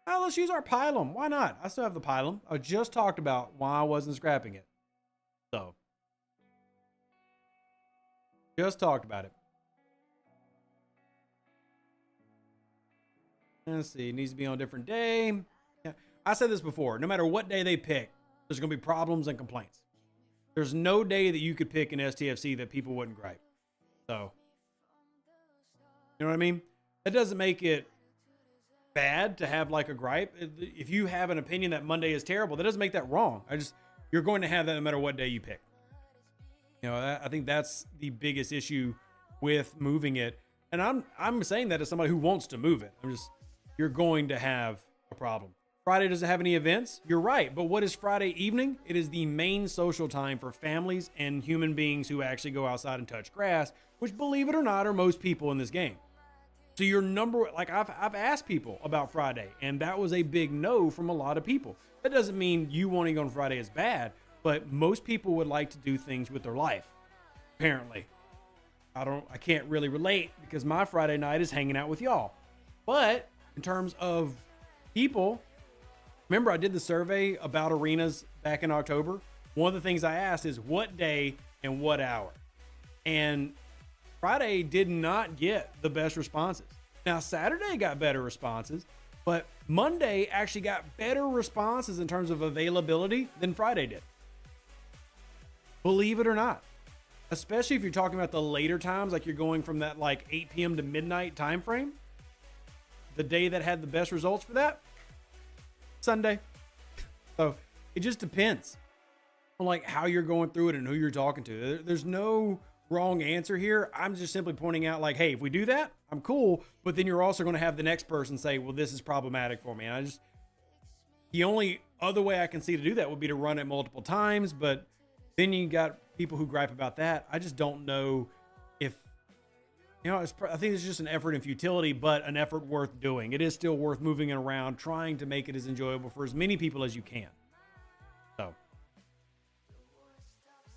Oh, let's use our pylum. Why not? I still have the pylum. I just talked about why I wasn't scrapping it. So. Just talked about it. Let's see. It needs to be on a different day. Yeah. I said this before. No matter what day they pick, there's going to be problems and complaints. There's no day that you could pick in STFC that people wouldn't gripe. So, you know what I mean? That doesn't make it bad to have like a gripe. If you have an opinion that Monday is terrible, that doesn't make that wrong. You're going to have that no matter what day you pick. You know, I think that's the biggest issue with moving it. And I'm saying that as somebody who wants to move it. You're going to have a problem. Friday doesn't have any events. You're right. But what is Friday evening? It is the main social time for families and human beings who actually go outside and touch grass, which, believe it or not, are most people in this game. So your number, like I've asked people about Friday, and that was a big no from a lot of people. That doesn't mean you wanting on Friday is bad, but most people would like to do things with their life. Apparently, I can't really relate because my Friday night is hanging out with y'all. But in terms of people, remember I did the survey about arenas back in October. One of the things I asked is what day and what hour, and Friday did not get the best responses. Now, Saturday got better responses, but Monday actually got better responses in terms of availability than Friday did. Believe it or not. Especially if you're talking about the later times, like you're going from that like 8 p.m. to midnight time frame. The day that had the best results for that, Sunday. So it just depends on like how you're going through it and who you're talking to. There's no wrong answer here. I'm just simply pointing out like, hey, if we do that, I'm cool. But then you're also going to have the next person say, well, this is problematic for me. And the only other way I can see to do that would be to run it multiple times. But then you got people who gripe about that. I just don't know if, I think it's just an effort in futility, but an effort worth doing. It is still worth moving it around, trying to make it as enjoyable for as many people as you can. So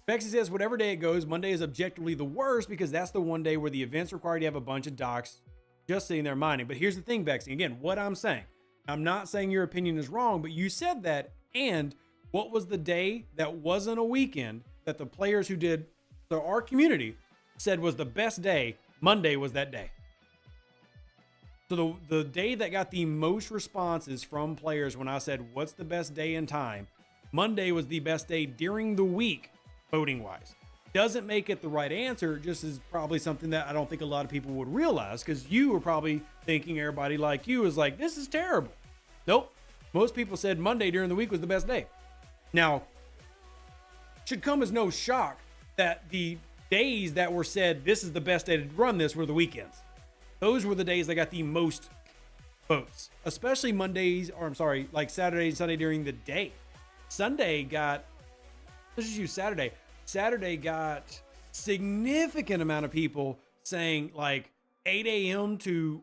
Bexy says, whatever day it goes, Monday is objectively the worst because that's the one day where the events require you to have a bunch of docks just sitting there mining. But here's the thing, Bexy. Again, what I'm saying, I'm not saying your opinion is wrong, but you said that. And what was the day that wasn't a weekend that the players who did, so our community said was the best day? Monday was that day. So the day that got the most responses from players when I said, what's the best day and time? Monday was the best day during the week. Voting wise, doesn't make it the right answer, just is probably something that I don't think a lot of people would realize, because you were probably thinking everybody like you is like, this is terrible. Nope. Most people said Monday during the week was the best day. Now, should come as no shock that the days that were said this is the best day to run this were the weekends. Those were the days that got the most votes, especially Mondays, or I'm sorry, like Saturday and Sunday during the day. Sunday got, let's just use Saturday. Saturday got significant amount of people saying like 8 a.m. to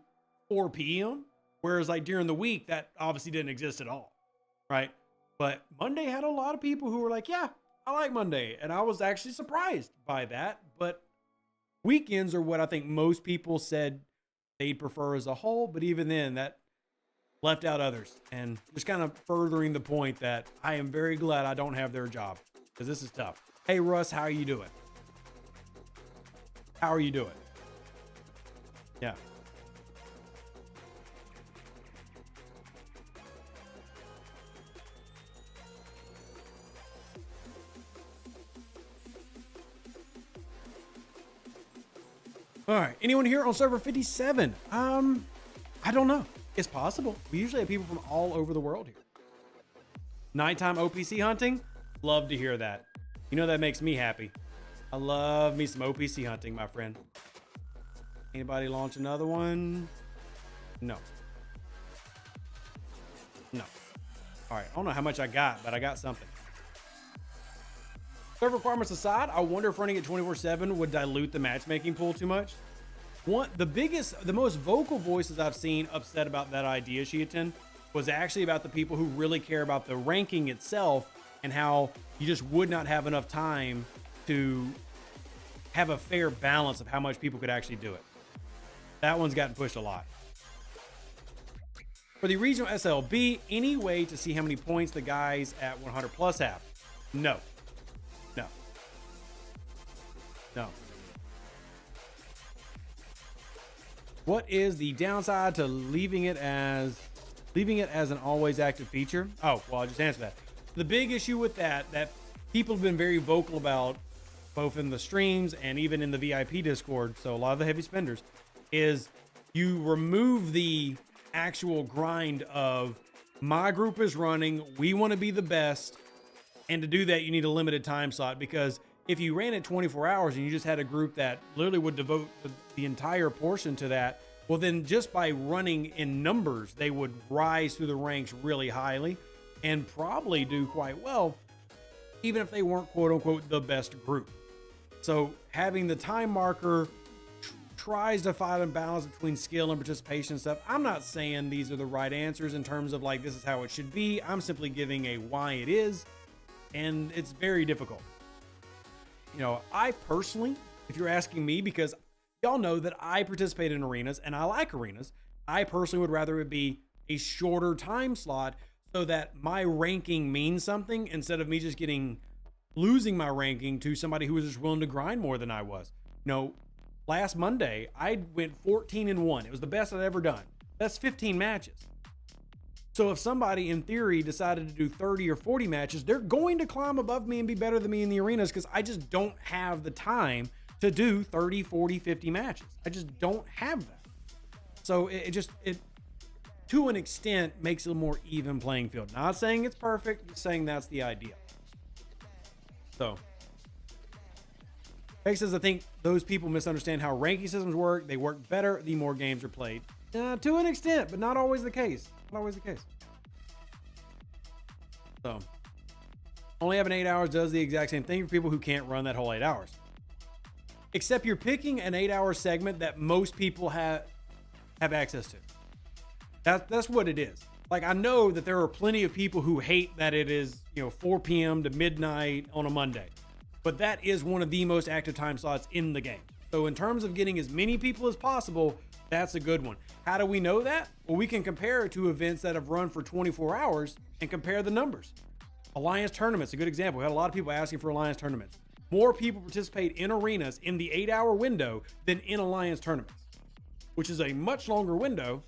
4 p.m. Whereas like during the week, that obviously didn't exist at all, right? But Monday had a lot of people who were like, yeah, I like Monday. And I was actually surprised by that. But weekends are what I think most people said they'd prefer as a whole. But even then, that left out others. And just kind of furthering the point that I am very glad I don't have their job, because this is tough. Hey, Russ, how are you doing? How are you doing? Yeah. All right. Anyone here on server 57? I don't know. It's possible. We usually have people from all over the world here. Nighttime OPC hunting? Love to hear that. You know, that makes me happy. I love me some OPC hunting, my friend. Anybody launch another one? No. No. All right. I don't know how much I got, but I got something. Server requirements aside, I wonder if running it 24/7 would dilute the matchmaking pool too much. The most vocal voices I've seen upset about that idea, Shiatin, was actually about the people who really care about the ranking itself and how you just would not have enough time to have a fair balance of how much people could actually do it. That one's gotten pushed a lot. For the regional SLB, any way to see how many points the guys at 100 plus have? No. No. No. What is the downside to leaving it as an always active feature? Oh, well, I'll just answer that. The big issue with that people have been very vocal about, both in the streams and even in the VIP Discord, so a lot of the heavy spenders, is you remove the actual grind of my group is running, we want to be the best, and to do that you need a limited time slot, because if you ran it 24 hours and you just had a group that literally would devote the entire portion to that, Well, then just by running in numbers, they would rise through the ranks really highly and probably do quite well, even if they weren't quote unquote the best group. So having the time marker tries to find a balance between skill and participation and stuff. I'm not saying these are the right answers in terms of like, this is how it should be. I'm simply giving a why it is, and it's very difficult. You know, I personally, if you're asking me, because y'all know that I participate in arenas and I like arenas, I personally would rather it be a shorter time slot so that my ranking means something instead of me just losing my ranking to somebody who was just willing to grind more than I was. You know, last Monday, I went 14-1. It was the best I'd ever done. That's 15 matches. So if somebody in theory decided to do 30 or 40 matches, they're going to climb above me and be better than me in the arenas because I just don't have the time to do 30, 40, 50 matches. I just don't have that. So it to an extent makes it a more even playing field. Not saying it's perfect, just saying that's the idea. So Greg says, I think those people misunderstand how ranking systems work. They work better the more games are played. To an extent, but not always the case. Not always the case. So, only having 8 hours does the exact same thing for people who can't run that whole 8 hours. Except you're picking an 8-hour segment that most people have access to. That's what it is. Like, I know that there are plenty of people who hate that it is, 4 p.m. to midnight on a Monday. But that is one of the most active time slots in the game. So in terms of getting as many people as possible, that's a good one. How do we know that? Well, we can compare it to events that have run for 24 hours and compare the numbers. Alliance tournaments, a good example. We had a lot of people asking for Alliance tournaments. More people participate in arenas in the 8-hour window than in Alliance tournaments, which is a much longer window,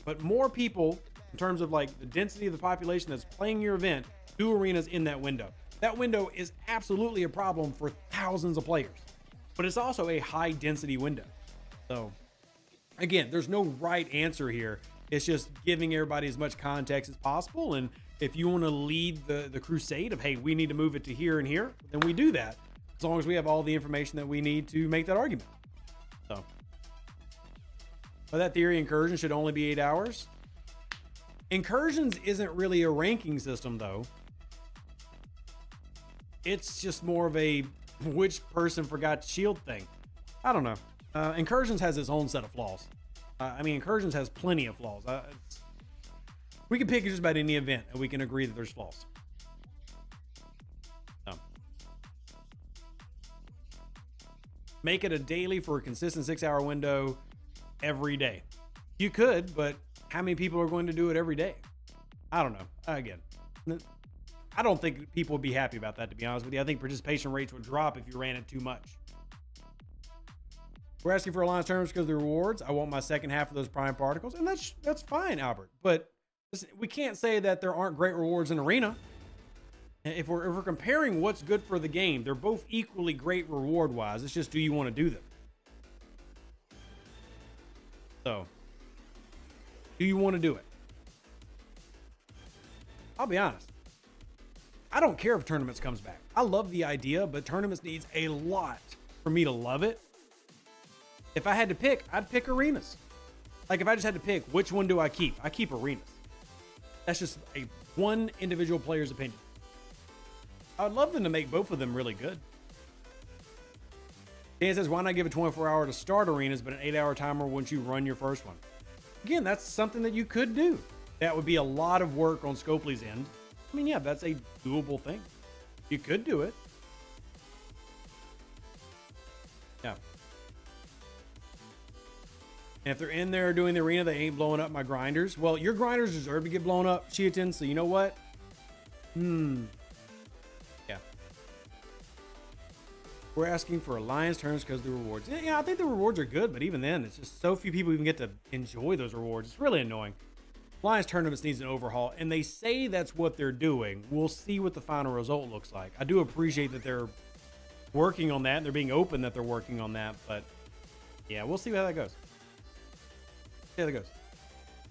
but more people in terms of like the density of the population that's playing your event do arenas in that window. That window is absolutely a problem for thousands of players, but it's also a high density window. So again, there's no right answer here. It's just giving everybody as much context as possible. And if you want to lead the crusade of, hey, we need to move it to here and here, then we do that as long as we have all the information that we need to make that argument. So by that theory, incursion should only be 8 hours. Incursions isn't really a ranking system though. It's just more of a which person forgot to shield thing. I don't know. Incursions has its own set of flaws. Incursions has plenty of flaws. We can pick just about any event and we can agree that there's flaws. Make it a daily for a consistent 6-hour window every day. You could, but how many people are going to do it every day? I don't know. Again, I don't think people would be happy about that, to be honest with you. I think participation rates would drop if you ran it too much. We're asking for Alliance terms because of the rewards. I want my second half of those prime particles, and that's fine, Albert. But listen, we can't say that there aren't great rewards in Arena. If we're comparing what's good for the game, they're both equally great reward-wise. It's just, do you want to do them? So, do you want to do it? I'll be honest. I don't care if tournaments comes back. I love the idea, but tournaments needs a lot for me to love it. If I had to pick, I'd pick arenas. Like if I just had to pick, which one do I keep? I keep arenas. That's just one individual player's opinion. I would love them to make both of them really good. Dan says, why not give a 24-hour to start arenas, but an 8-hour timer once you run your first one? Again, that's something that you could do. That would be a lot of work on Scopely's end. Yeah, that's a doable thing. You could do it. Yeah. And if they're in there doing the arena, they ain't blowing up my grinders. Well, your grinders deserve to get blown up, Chiatin, so you know what? Yeah. We're asking for Alliance terms because of the rewards. Yeah, I think the rewards are good, but even then, it's just so few people even get to enjoy those rewards. It's really annoying. Alliance tournaments needs an overhaul, and they say that's what they're doing. We'll see what the final result looks like. I do appreciate that they're working on that, and they're being open that they're working on that, but yeah, we'll see how that goes. See how that goes.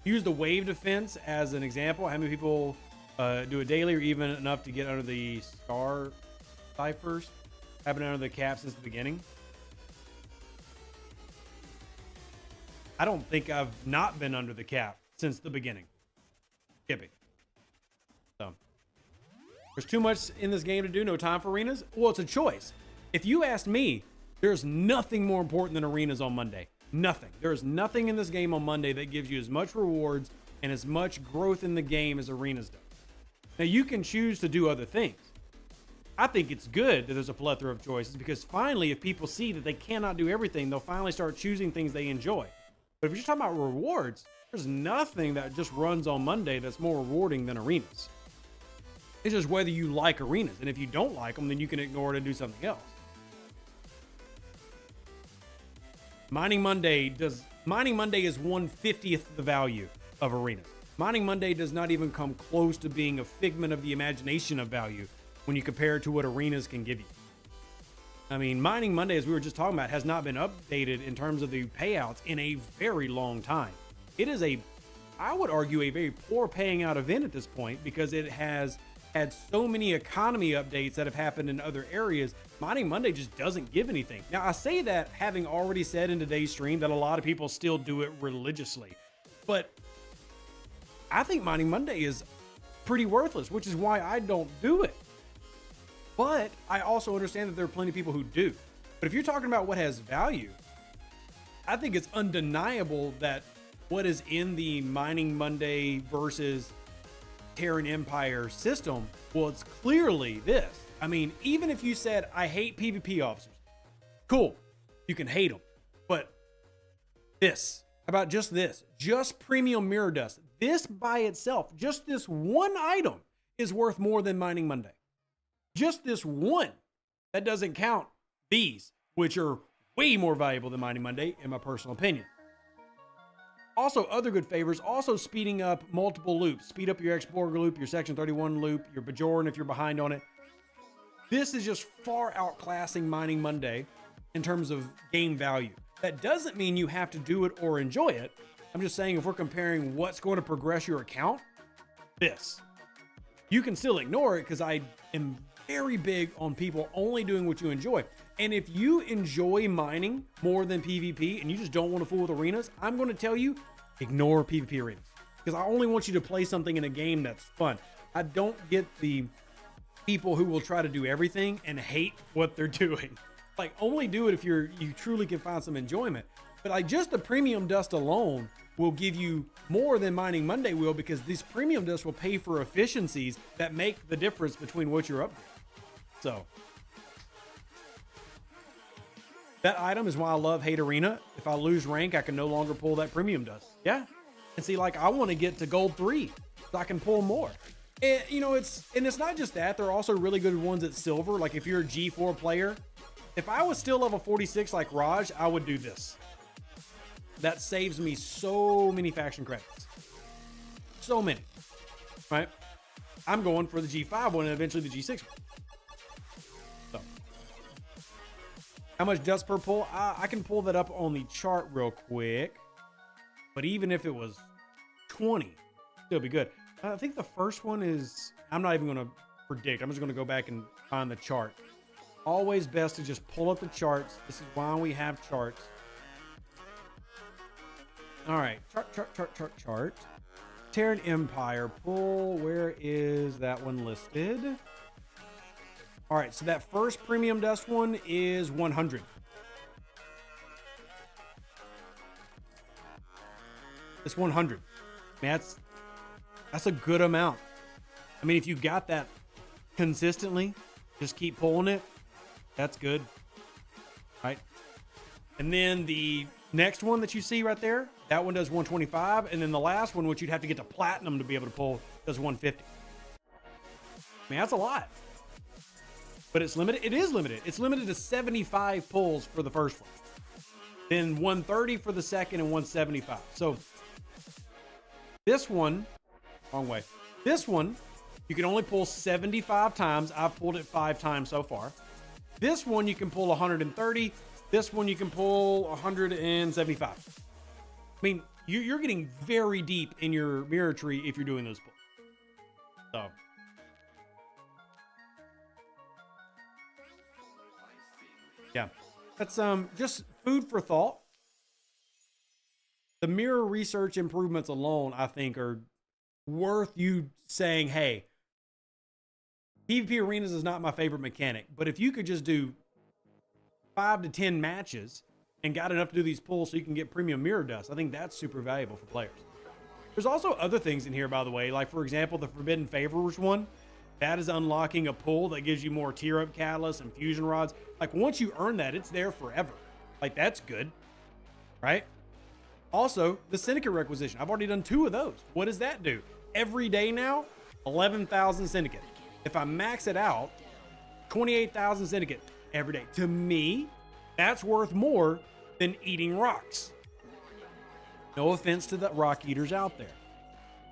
Use the wave defense as an example. How many people do a daily or even enough to get under the star ciphers? Have been under the cap since the beginning. I don't think I've not been under the cap since the beginning. Skippy. So there's too much in this game to do. No time for arenas. Well, it's a choice. If you asked me, there's nothing more important than arenas on Monday. Nothing. There's nothing in this game on Monday that gives you as much rewards and as much growth in the game as arenas does. Now, you can choose to do other things. I think it's good that there's a plethora of choices because finally, if people see that they cannot do everything, they'll finally start choosing things they enjoy. But if you're just talking about rewards, there's nothing that just runs on Monday that's more rewarding than arenas. It's just whether you like arenas. And if you don't like them, then you can ignore it and do something else. Mining Monday is 1/50th the value of arenas. Mining Monday does not even come close to being a figment of the imagination of value when you compare it to what arenas can give you. I mean, Mining Monday, as we were just talking about, has not been updated in terms of the payouts in a very long time. It is I would argue, a very poor paying out event at this point because it has had so many economy updates that have happened in other areas. Mining Monday just doesn't give anything. Now, I say that having already said in today's stream that a lot of people still do it religiously, but I think Mining Monday is pretty worthless, which is why I don't do it. But I also understand that there are plenty of people who do. But if you're talking about what has value, I think it's undeniable that what is in the Mining Monday versus Terran Empire system, well, it's clearly this. I mean, even if you said, I hate PvP officers, cool, you can hate them. But this, how about just this? Just premium mirror dust. This by itself, just this one item is worth more than Mining Monday. Just this one. That doesn't count these, which are way more valuable than Mining Monday, in my personal opinion. Also, other good favors, also speeding up multiple loops. Speed up your Explorer loop, your Section 31 loop, your Bajoran if you're behind on it. This is just far outclassing Mining Monday in terms of game value. That doesn't mean you have to do it or enjoy it. I'm just saying if we're comparing what's going to progress your account, this. You can still ignore it because I am very big on people only doing what you enjoy. And if you enjoy mining more than PvP and you just don't want to fool with arenas, I'm going to tell you, ignore PvP arenas. Because I only want you to play something in a game that's fun. I don't get the people who will try to do everything and hate what they're doing. Like, only do it if you truly can find some enjoyment. But like, just the premium dust alone will give you more than Mining Monday will, because these premium dust will pay for efficiencies that make the difference between what you're upgrading. So that item is why I love Hate Arena. If I lose rank, I can no longer pull that premium dust. Yeah. And see, like, I want to get to gold 3 so I can pull more. And, you know, it's not just that. There are also really good ones at silver. Like, if you're a G4 player, if I was still level 46 like Raj, I would do this. That saves me so many faction credits. So many. Right? I'm going for the G5 one and eventually the G6 one. So, how much dust per pull? I can pull that up on the chart real quick. But even if it was 20, it'll be good. I think the first one is, I'm not even going to predict. I'm just going to go back and find the chart. Always best to just pull up the charts. This is why we have charts. All right, chart. Terran Empire pull. Where is that one listed? All right, so that first premium dust one is 100. It's 100. Man, that's a good amount. I mean, if you got that consistently, just keep pulling it. That's good. Right? And then the next one that you see right there, that one does 125. And then the last one, which you'd have to get to platinum to be able to pull, does 150. I mean, that's a lot. But it's limited. It is limited. It's limited to 75 pulls for the first one. Then 130 for the second and 175. So this one, wrong way. This one, you can only pull 75 times. I've pulled it 5 times so far. This one, you can pull 130. This one, you can pull 175. I mean, you're getting very deep in your mirror tree if you're doing those pulls. So, yeah, that's just food for thought. the mirror research improvements alone, I think, are worth you saying, hey, PvP arenas is not my favorite mechanic, but if you could just do 5 to 10 matches and got enough to do these pulls so you can get premium mirror dust, I think that's super valuable for players. There's also other things in here, by the way, like for example, the Forbidden Favors one. That is unlocking a pull that gives you more tier up catalysts and fusion rods. Like once you earn that, it's there forever. Like that's good, right? Also, the Syndicate requisition. I've already done 2 of those. What does that do? Every day now, 11,000 Syndicate. If I max it out, 28,000 Syndicate every day. To me, that's worth more than eating rocks. No offense to the rock eaters out there.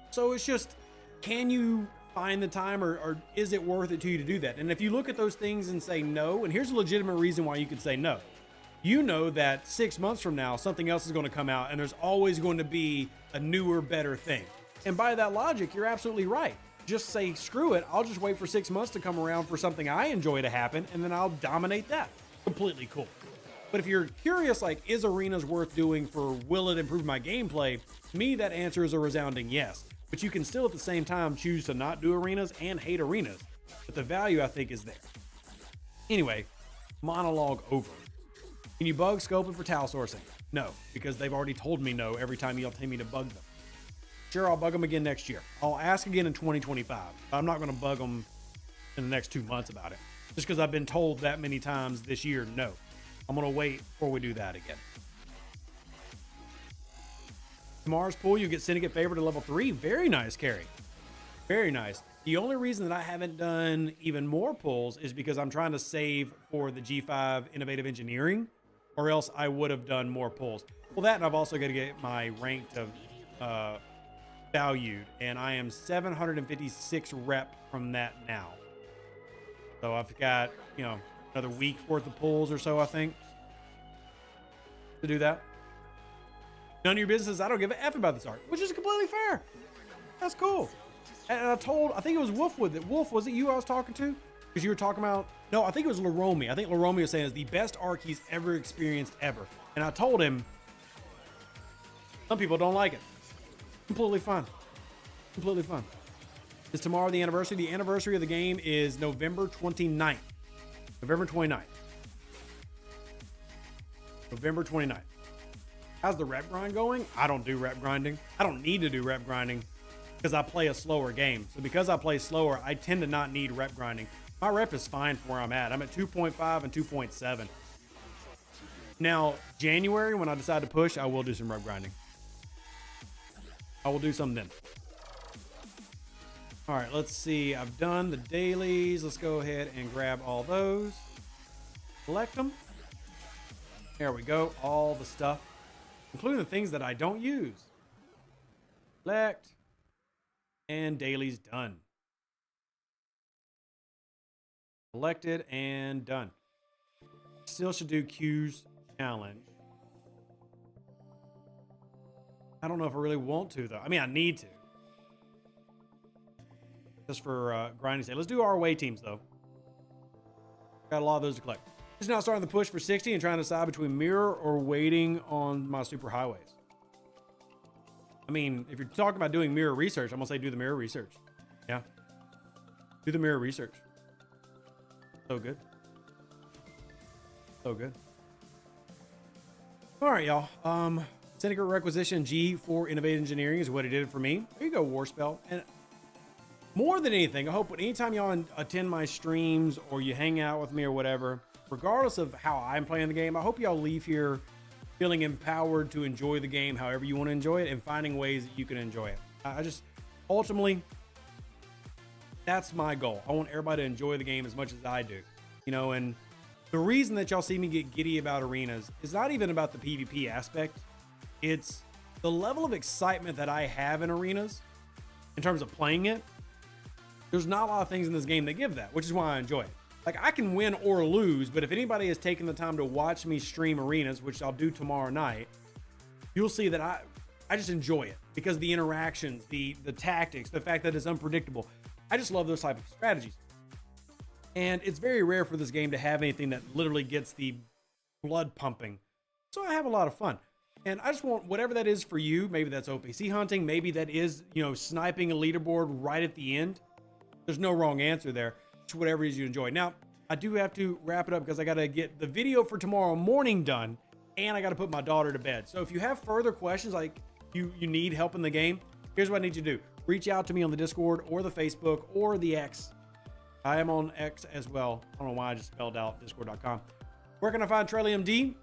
So it's just, can you find the time or is it worth it to you to do that? And if you look at those things and say no, and here's a legitimate reason why you could say no. You know that 6 months from now, something else is going to come out and there's always going to be a newer, better thing. And by that logic, you're absolutely right. Just say, screw it. I'll just wait for 6 months to come around for something I enjoy to happen, and then I'll dominate that. Completely cool. But if you're curious, like, is arenas worth doing for will it improve my gameplay? To me, that answer is a resounding yes. But you can still at the same time choose to not do arenas and hate arenas. But the value, I think, is there. Anyway, monologue over. Can you bug scoping for towel sourcing? No, because they've already told me no every time you'll tell me to bug them. Sure, I'll bug them again next year. I'll ask again in 2025. I'm not going to bug them in the next 2 months about it. Just because I've been told that many times this year, no. I'm going to wait before we do that again. Tomorrow's pool, you get Syndicate Favorite to level 3. Very nice, Carrie. Very nice. The only reason that I haven't done even more pulls is because I'm trying to save for the G5 Innovative Engineering, or else I would have done more pulls. Well, that, and I've also got to get my rank to valued, and I am 756 rep from that now. So I've got, you know, another week worth of pulls or so, I think, to do that. None of your business. I don't give a F about this art, which is completely fair. That's cool. And I think it was Wolf with it. Wolf, was it you I was talking to? Because you were talking about, no, I think it was Laromi. I think Laromi was saying it's the best arc he's ever experienced ever. And I told him, some people don't like it. Completely fine. Completely fine. Is tomorrow the anniversary? The anniversary of the game is November 29th. November 29th. November 29th. How's the rep grind going? I don't do rep grinding. I don't need to do rep grinding because I play a slower game. So because I play slower, I tend to not need rep grinding. My rep is fine for where I'm at. I'm at 2.5 and 2.7. Now, January, when I decide to push, I will do some rep grinding. I will do some then. All right, let's see. I've done the dailies. Let's go ahead and grab all those. Collect them. There we go. All the stuff, including the things that I don't use. Collect. And dailies done. Collected and done. Still should do Q's challenge. I don't know if I really want to, though. I mean, I need to. Just for grinding sake. Let's do our away teams, though. Got a lot of those to collect. Just now starting the push for 60 and trying to decide between mirror or waiting on my super highways. I mean, if you're talking about doing mirror research, I'm going to say do the mirror research. Yeah. Do the mirror research. So good. So good. All right, y'all. Syndicate requisition G for Innovative Engineering is what it did for me. There you go, Warspell. And more than anything, I hope anytime y'all attend my streams or you hang out with me or whatever, regardless of how I'm playing the game, I hope y'all leave here feeling empowered to enjoy the game however you want to enjoy it and finding ways that you can enjoy it. I just, ultimately, that's my goal. I want everybody to enjoy the game as much as I do. You know, and the reason that y'all see me get giddy about arenas is not even about the PvP aspect. It's the level of excitement that I have in arenas in terms of playing it. There's not a lot of things in this game that give that, which is why I enjoy it. Like, I can win or lose, but if anybody has taken the time to watch me stream arenas, which I'll do tomorrow night, you'll see that I just enjoy it because of the interactions, the tactics, the fact that it's unpredictable. I just love those type of strategies. And it's very rare for this game to have anything that literally gets the blood pumping. So I have a lot of fun. And I just want whatever that is for you. Maybe that's OPC hunting. Maybe that is, you know, sniping a leaderboard right at the end. There's no wrong answer there. It's whatever it is you enjoy. Now, I do have to wrap it up because I got to get the video for tomorrow morning done, and I got to put my daughter to bed. So if you have further questions, like you need help in the game, here's what I need you to do. Reach out to me on the Discord or the Facebook or the X. I am on X as well. I don't know why I just spelled out discord.com. Where can I find Trellium D?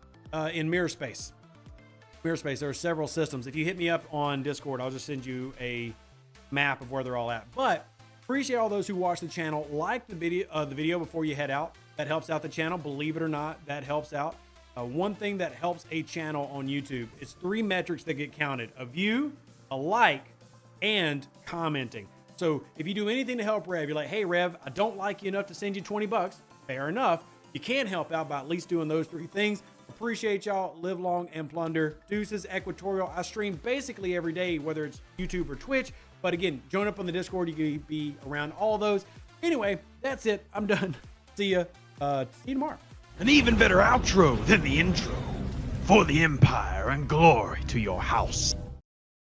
In Mirror Space. Mirror Space, there are several systems. If you hit me up on Discord, I'll just send you a map of where they're all at. But appreciate all those who watch the channel. Like the video before you head out. That helps out the channel. Believe it or not, that helps out. One thing that helps a channel on YouTube is 3 metrics that get counted: a view, a like, and commenting. So if you do anything to help Rev, you're like, hey Rev, I don't like you enough to send you 20 bucks. Fair enough. You can help out by at least doing those 3 things. Appreciate y'all. Live long and plunder. Deuces, Equatorial. I stream basically every day, whether it's YouTube or Twitch. But again, join up on the Discord. You can be around all those. Anyway, that's it. I'm done. See ya. See you tomorrow.
An even better outro than the intro. For the Empire and glory to your house.